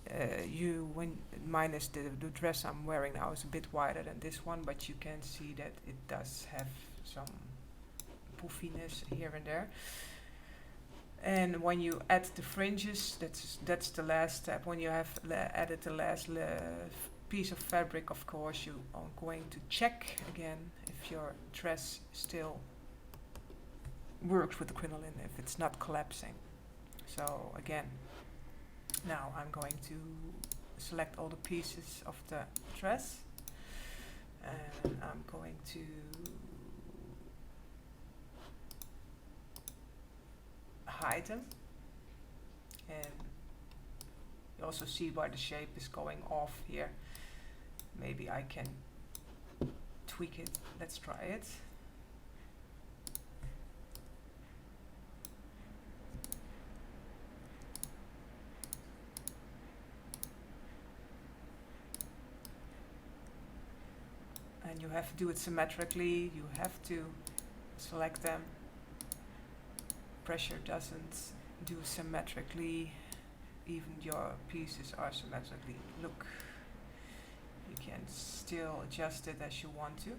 when mine is the dress I'm wearing now is a bit wider than this one, but you can see that it does have some poofiness here and there. And when you add the fringes, that's the last step. When you have added the last piece of fabric, of course, you are going to check again if your dress still works with the crinoline, if it's not collapsing. So again, now I'm going to select all the pieces of the dress, and I'm going to hide them, and you also see where the shape is going off here. Maybe I can tweak it. Let's try it. And you have to do it symmetrically. You have to select them. Pressure doesn't do symmetrically. Even your pieces are symmetrically. Look. You can still adjust it as you want to.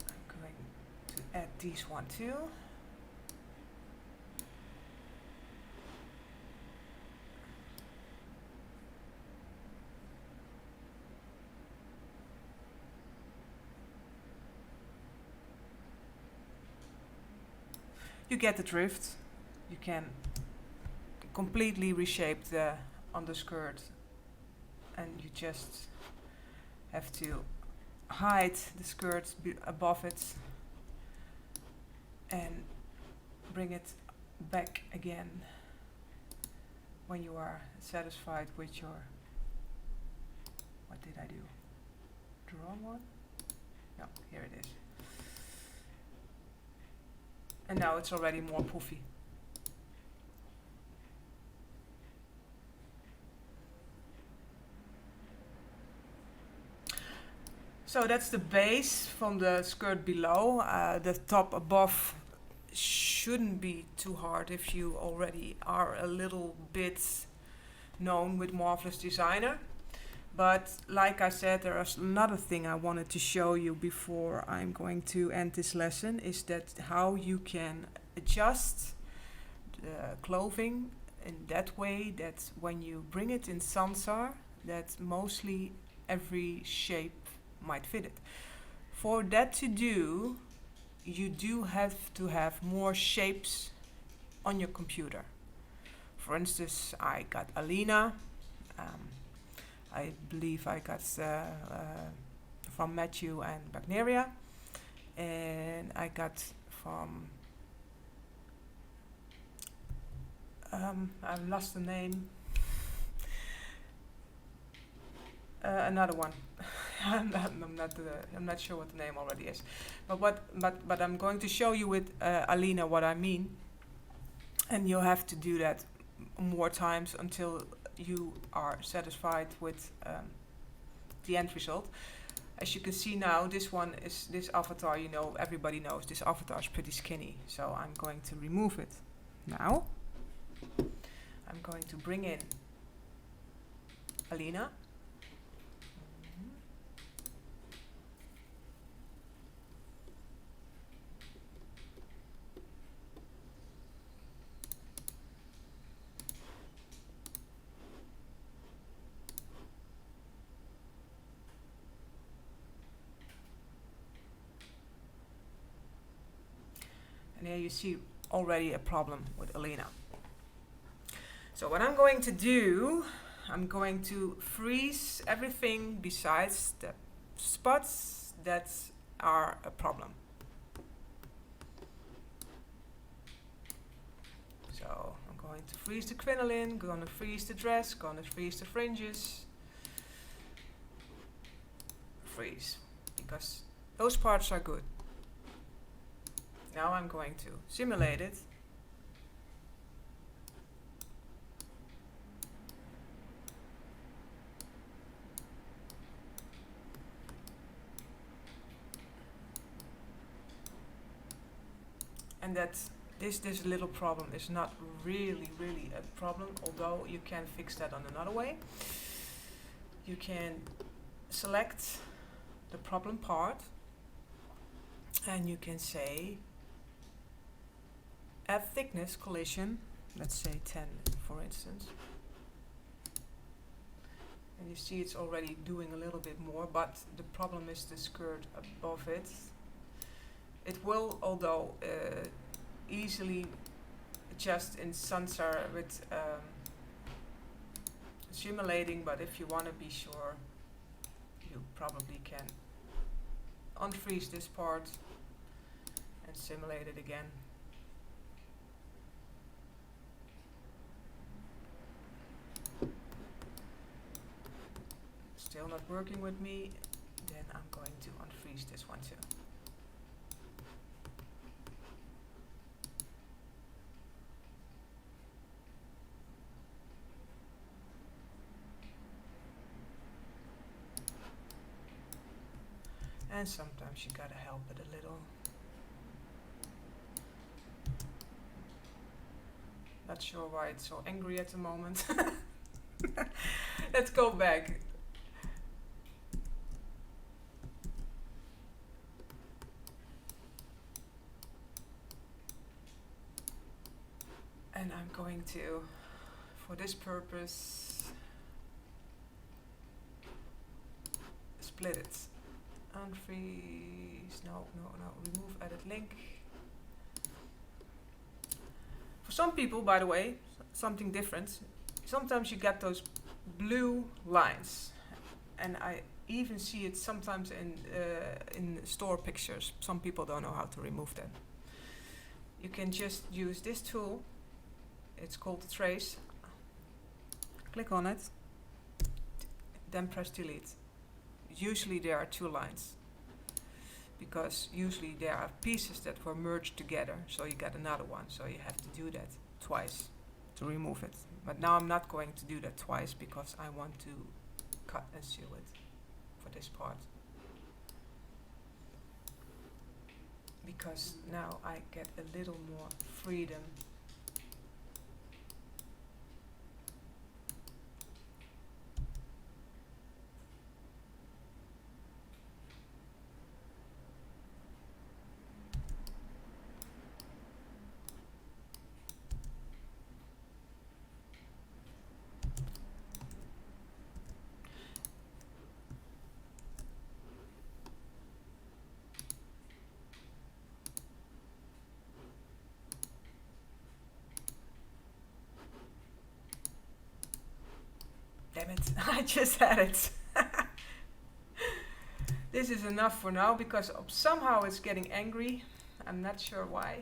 I'm going to add these one too. You get the drift. You can completely reshape the underskirt, and you just have to hide the skirt above it and bring it back again when you are satisfied with your, what did I do? The wrong one? No, here it is. And now it's already more poofy. So that's the base from the skirt below. The top above shouldn't be too hard if you already are a little bit known with Marvelous Designer. But like I said, there is another thing I wanted to show you before I'm going to end this lesson, is that how you can adjust the clothing in that way that when you bring it in Sansar, that mostly every shape might fit it. For that to do, you do have to have more shapes on your computer. For instance, I got Alina. I believe I got from Matthew and Bagneria, and I got from I've lost the name. Another one. I'm not sure what the name already is, but I'm going to show you with Alina what I mean, and you'll have to do that more times until you are satisfied with the end result. As you can see now, this avatar, you know, everybody knows this avatar is pretty skinny, so I'm going to remove it. Now I'm going to bring in Alina. And here you see already a problem with Alina. So what I'm going to do, I'm going to freeze everything besides the spots that are a problem. So I'm going to freeze the crinoline, going to freeze the dress, going to freeze the fringes. Freeze, because those parts are good. Now I'm going to simulate it. And that this little problem is not really a problem, although you can fix that on another way. You can select the problem part and you can say add thickness collision, let's say 10 for instance. And you see it's already doing a little bit more, but the problem is the skirt above it. It will, although easily adjust in Sansar with simulating, but if you want to be sure, you probably can unfreeze this part and simulate it again. Still not working with me, then I'm going to unfreeze this one too. And sometimes you gotta help it a little. Not sure why it's so angry at the moment. Let's go back. And I'm going to, for this purpose, split it. Unfreeze, no, remove edit link. For some people, by the way, something different. Sometimes you get those blue lines, and I even see it sometimes in store pictures. Some people don't know how to remove them. You can just use this tool. It's called the trace. Click on it, then press delete. Usually there are 2 lines, because usually there are pieces that were merged together, so you get another one, so you have to do that twice to remove it. But now I'm not going to do that twice, because I want to cut and seal it for this part. Because now I get a little more freedom. Damn it, I just had it. This is enough for now, because somehow it's getting angry. I'm not sure why.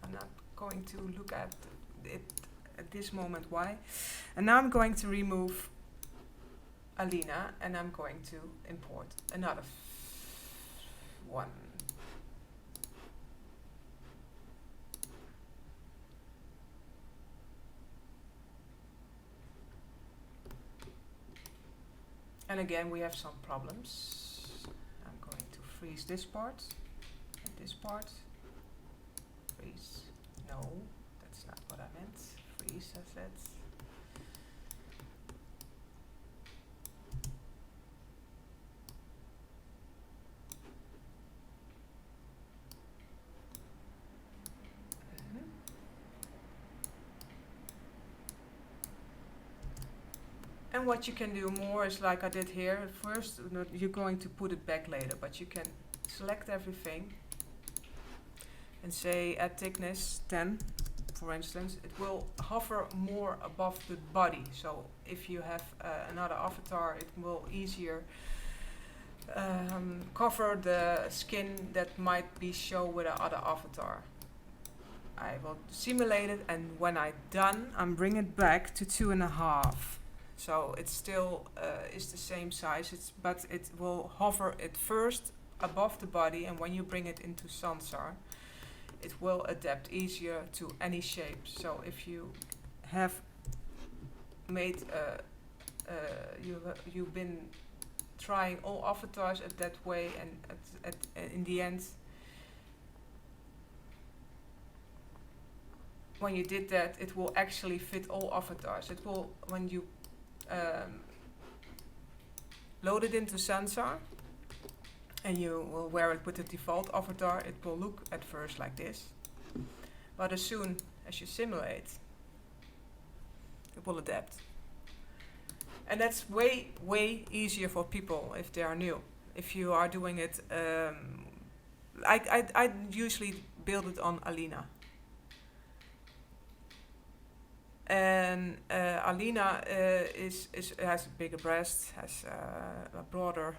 I'm not going to look at it at this moment why. And now I'm going to remove Alina, and I'm going to import another one. And again, we have some problems. I'm going to freeze this part and this part. Freeze. No, that's not what I meant. Freeze, I said. And what you can do more is like I did here. At first, you're going to put it back later, but you can select everything and say add thickness 10, for instance. It will hover more above the body. So if you have another avatar, it will easier cover the skin that might be shown with another avatar. I will simulate it, and when I'm done, I'm bring it back to 2.5. So it still is the same size, but it will hover it first above the body, and when you bring it into Sansar, it will adapt easier to any shape. So if you have made, you've been trying all avatars at that way, and in the end, when you did that, it will actually fit all avatars. It will, when you load it into Sansar and you will wear it with the default avatar, it will look at first like this, but as soon as you simulate, it will adapt. And that's way easier for people if they are new. If you are doing it, I usually build it on Alina. And Alina has bigger breasts, has a broader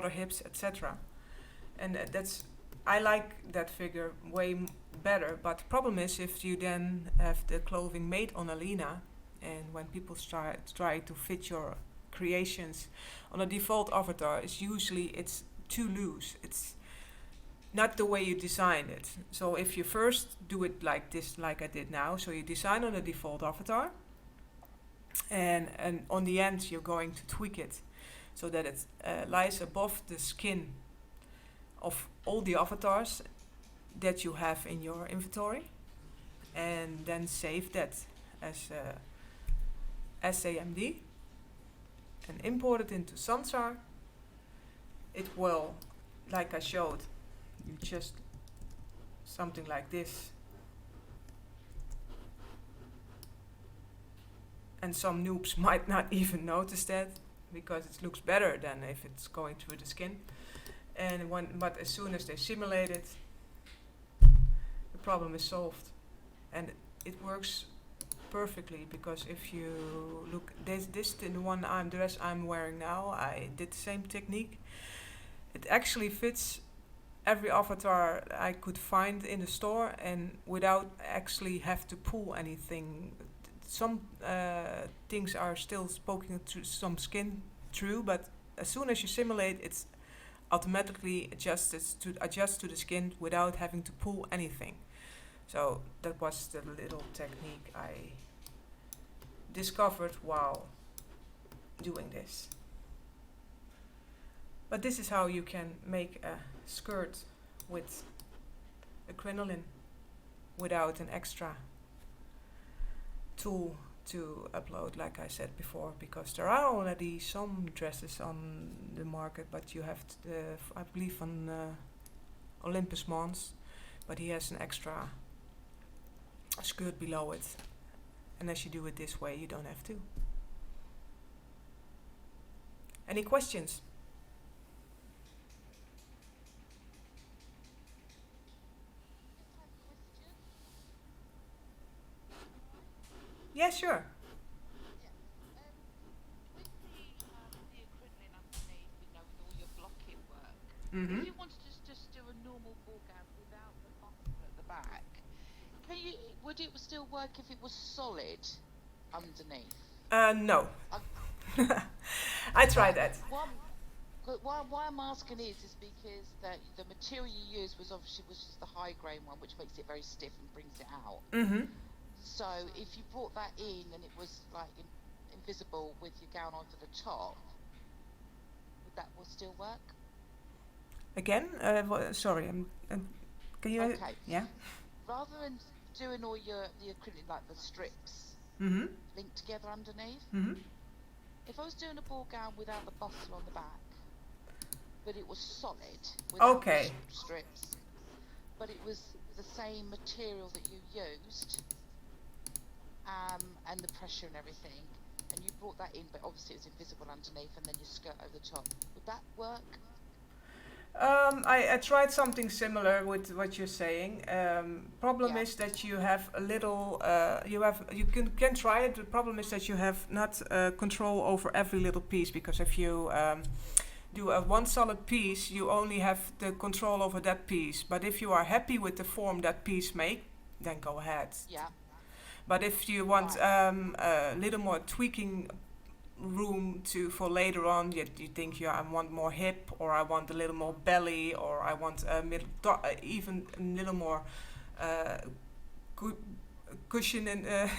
hips, etc. And I like that figure way better. But the problem is if you then have the clothing made on Alina, and when people try to fit your creations on a default avatar, it's too loose. It's not the way you designed it. So if you first do it like this, like I did now, so you design on the default avatar, and on the end you're going to tweak it so that it lies above the skin of all the avatars that you have in your inventory, and then save that as SAMD and import it into Sansar. It will, like I showed, you just something like this and some noobs might not even notice that because it looks better than if it's going through the skin. But as soon as they simulate it, the problem is solved, and it works perfectly. Because if you look, this the one dress I'm wearing now, I did the same technique. It actually fits every avatar I could find in the store, and without actually have to pull anything. Some things are still poking through some skin through, but as soon as you simulate, it's automatically adjust to the skin without having to pull anything. So that was the little technique I discovered while doing this. But this is how you can make a skirt with a crinoline without an extra tool to upload, like I said before, because there are already some dresses on the market, but you have I believe on Olympus Mons, but he has an extra skirt below it, and as you do it this way, you don't have to. Any questions? Yeah, sure. With the crinoline underneath, with all your blocking work, Mm-hmm. if you wanted to just do a normal ball gown without the button at the back, would it still work if it was solid underneath? No. I, I tried that. why I'm asking is because the material you used was just the high grain one, which makes it very stiff and brings it out. Mm-hmm. So if you brought that in and it was like invisible with your gown onto the top, will still work? Again? Sorry, can you... Okay. Yeah? Rather than doing all the acrylic, like the strips Mm-hmm. linked together underneath, Mm-hmm. if I was doing a ball gown without the bustle on the back, but it was solid without Okay. the strips, but it was the same material that you used, and the pressure and everything, and you brought that in, but obviously it was invisible underneath, and then your skirt over the top, would that work? I tried something similar with what you're saying. Problem Yeah. is that you have a little, you can try it. The problem is that you have not control over every little piece, because if you do a one solid piece, you only have the control over that piece. But if you are happy with the form that piece make, then go ahead. Yeah. But if you want a little more tweaking room for later on, you think I want more hip, or I want a little more belly, or I want a even a little more cushion and A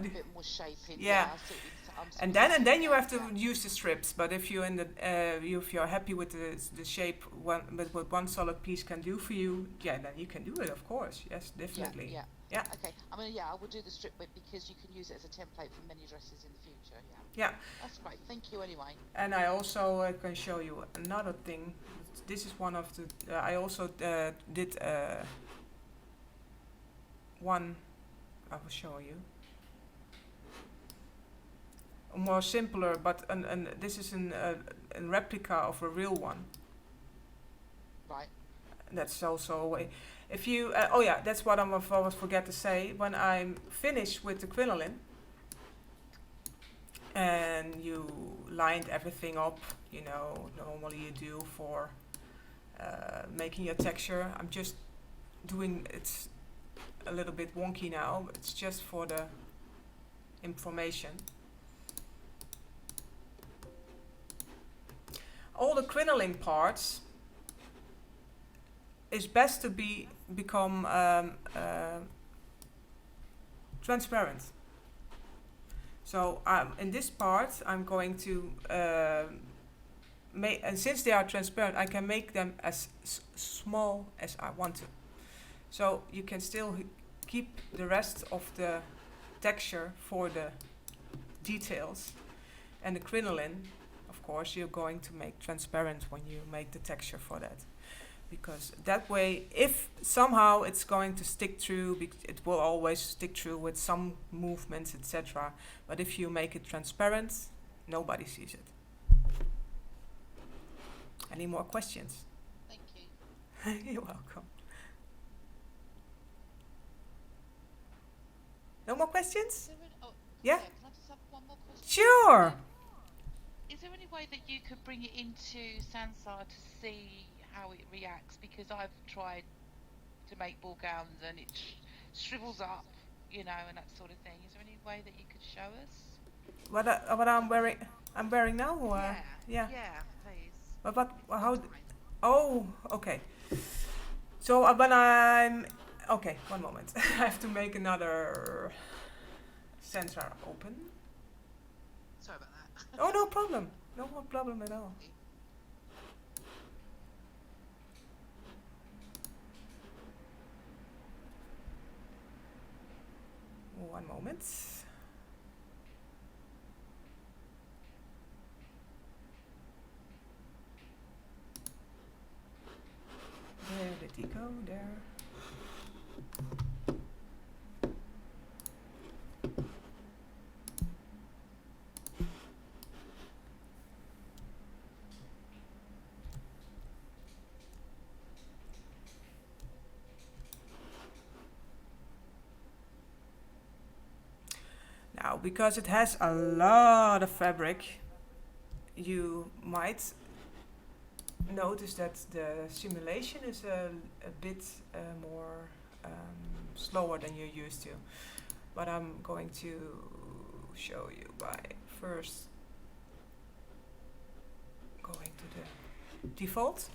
bit more shaping. Yeah. I see what and then you have to use the strips. But if you if you're happy with the shape, but what one solid piece can do for you, then you can do it. Of course, yes, definitely. Yeah. Yeah. Okay. I mean, I would do the strip bit because you can use it as a template for many dresses in the future. Yeah. Yeah. That's great. Thank you anyway. And I also can show you another thing. This is one of the. I also did one. I will show you. A more simpler, but this is a replica of a real one. Right. That's also a way. If you, that's what I always forget to say. When I'm finished with the crinoline, and you lined everything up, normally you do for making your texture. I'm just doing, it's a little bit wonky now, but it's just for the information. All the crinoline parts is best to become transparent. So in this part, I'm going to make, and since they are transparent, I can make them as small as I want to. So you can still keep the rest of the texture for the details, and the crinoline, of course, you're going to make transparent when you make the texture for that. because that way, if somehow it's going to stick through, it will always stick through with some movements, etc. But if you make it transparent, nobody sees it. Any more questions? Thank you. You're welcome. No more questions? Is there Yeah? Can I just have one more question? Sure. Is there any way that you could bring it into Sansar to see how it reacts? Because I've tried to make ball gowns and it shrivels up, you know, and that sort of thing. Is there any way that you could show us? What I'm wearing? I'm wearing now. Or, Yeah, please. But how? Oh, okay. So when I'm okay, one moment. I have to make another sensor open. Sorry about that. Oh, no problem. No problem at all. One moment. Where did he go? There. Now, because it has a lot of fabric, you might notice that the simulation is a bit more slower than you're used to. But I'm going to show you by first going to the default.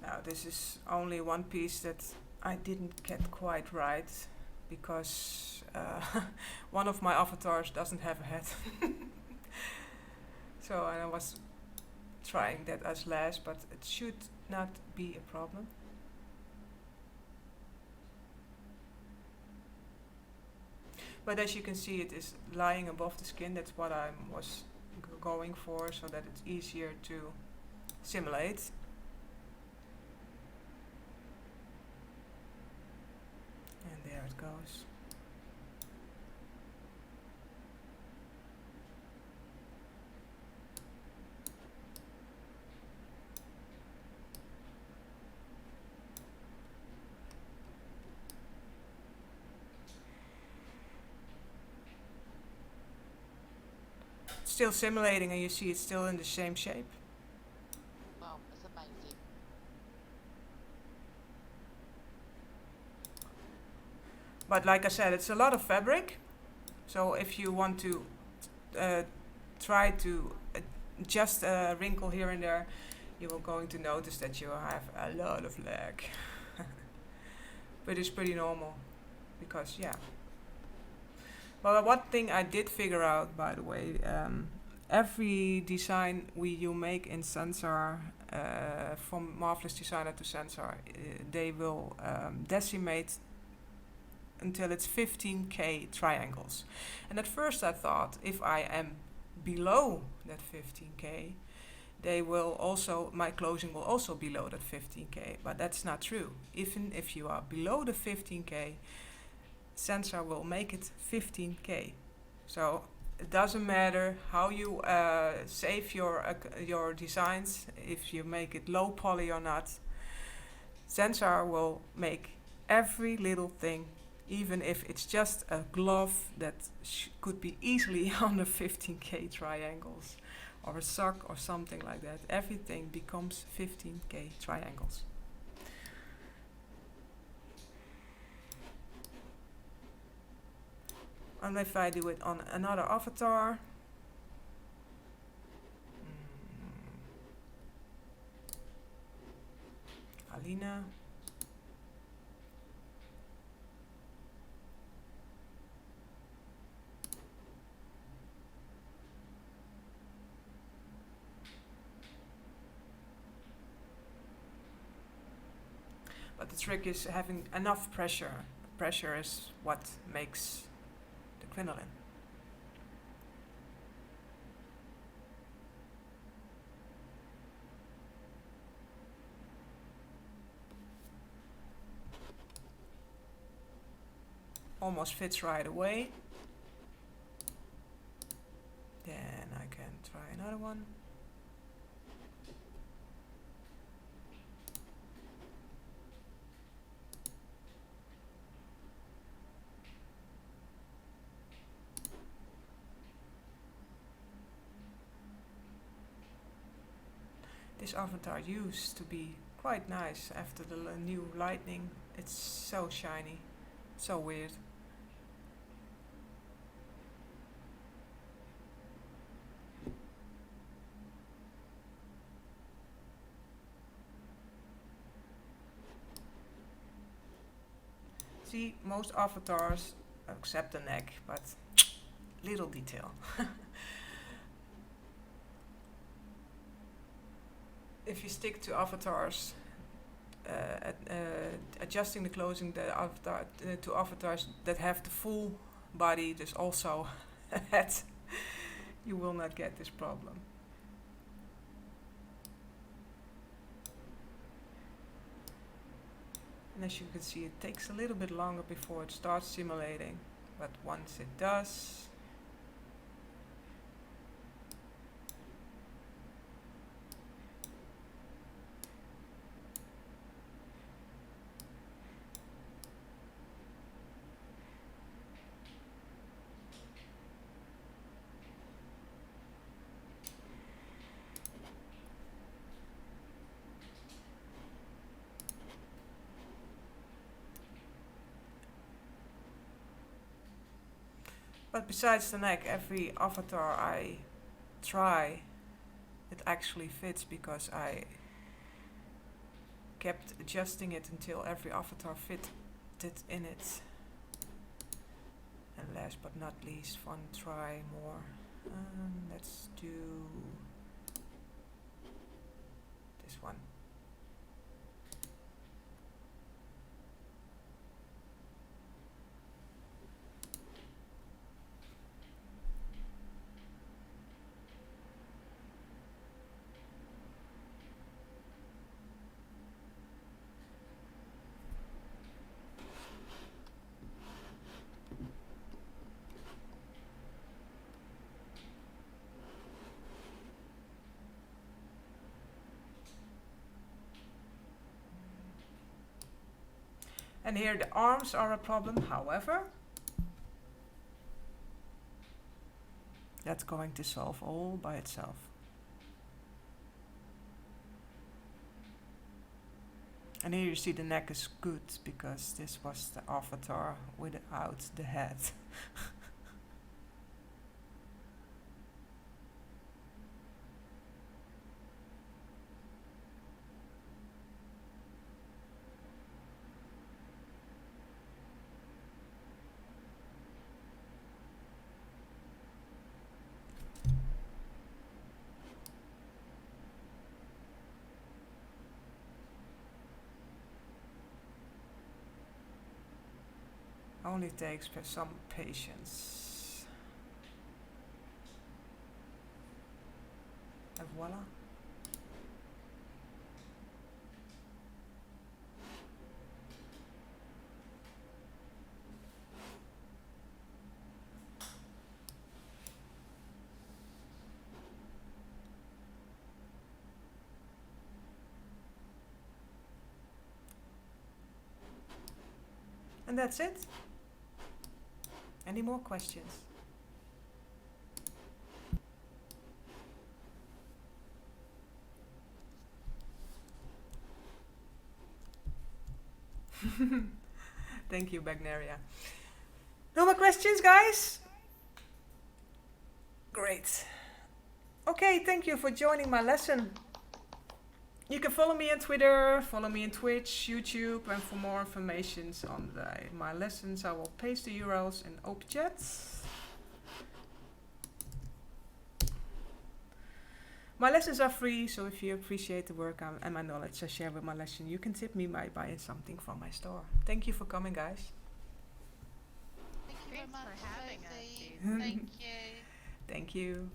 Now this is only one piece that I didn't get quite right because one of my avatars doesn't have a head. So I was trying that as last, but it should not be a problem. But as you can see, it is lying above the skin. That's what I was going for, so that it's easier to simulate. And there it goes. Still simulating, and you see it's still in the same shape. Wow, that's amazing. But like I said, it's a lot of fabric. So if you want to try to adjust a wrinkle here and there, you are going to notice that you have a lot of lag. But it's pretty normal, because yeah. Well, one thing I did figure out, by the way, every design you make in Sansar, from Marvelous Designer to Sansar, they will decimate until it's 15k triangles. And at first I thought, if I am below that 15k, they will also, my closing will also below that 15k, but that's not true. Even if you are below the 15k, Sansar will make it 15k. So it doesn't matter how you save your designs, if you make it low poly or not. Sansar will make every little thing, even if it's just a glove that could be easily under 15k triangles, or a sock or something like that. Everything becomes 15k triangles. And if I do it on another avatar, Alina. But the trick is having enough pressure. Pressure is what makes the crinoline. Almost fits right away. Then I can try another one. This avatar used to be quite nice after the new lightning. It's so shiny, so weird. See, most avatars, except the neck, but little detail. If you stick to avatars, adjusting the clothing the avatar to avatars that have the full body, there's also a head, you will not get this problem. And as you can see, it takes a little bit longer before it starts simulating, but once it does, but besides the neck, every avatar I try, it actually fits because I kept adjusting it until every avatar fitted in it. And last but not least, one try more. Let's do this one. And here the arms are a problem, however, that's going to solve all by itself. And here you see the neck is good because this was the avatar without the head. Only takes some patience. And voila. And that's it. Any more questions? Thank you, Bagnaria. No more questions, guys? Great. Okay, thank you for joining my lesson. You can follow me on Twitter, follow me on Twitch, YouTube, and for more information on my lessons, I will paste the URLs in open chat. My lessons are free, so if you appreciate the work and my knowledge I share with my lesson, you can tip me by buying something from my store. Thank you for coming, guys. Thank you very Thanks much for having us, Rosie. Susan. Thank you. Thank you.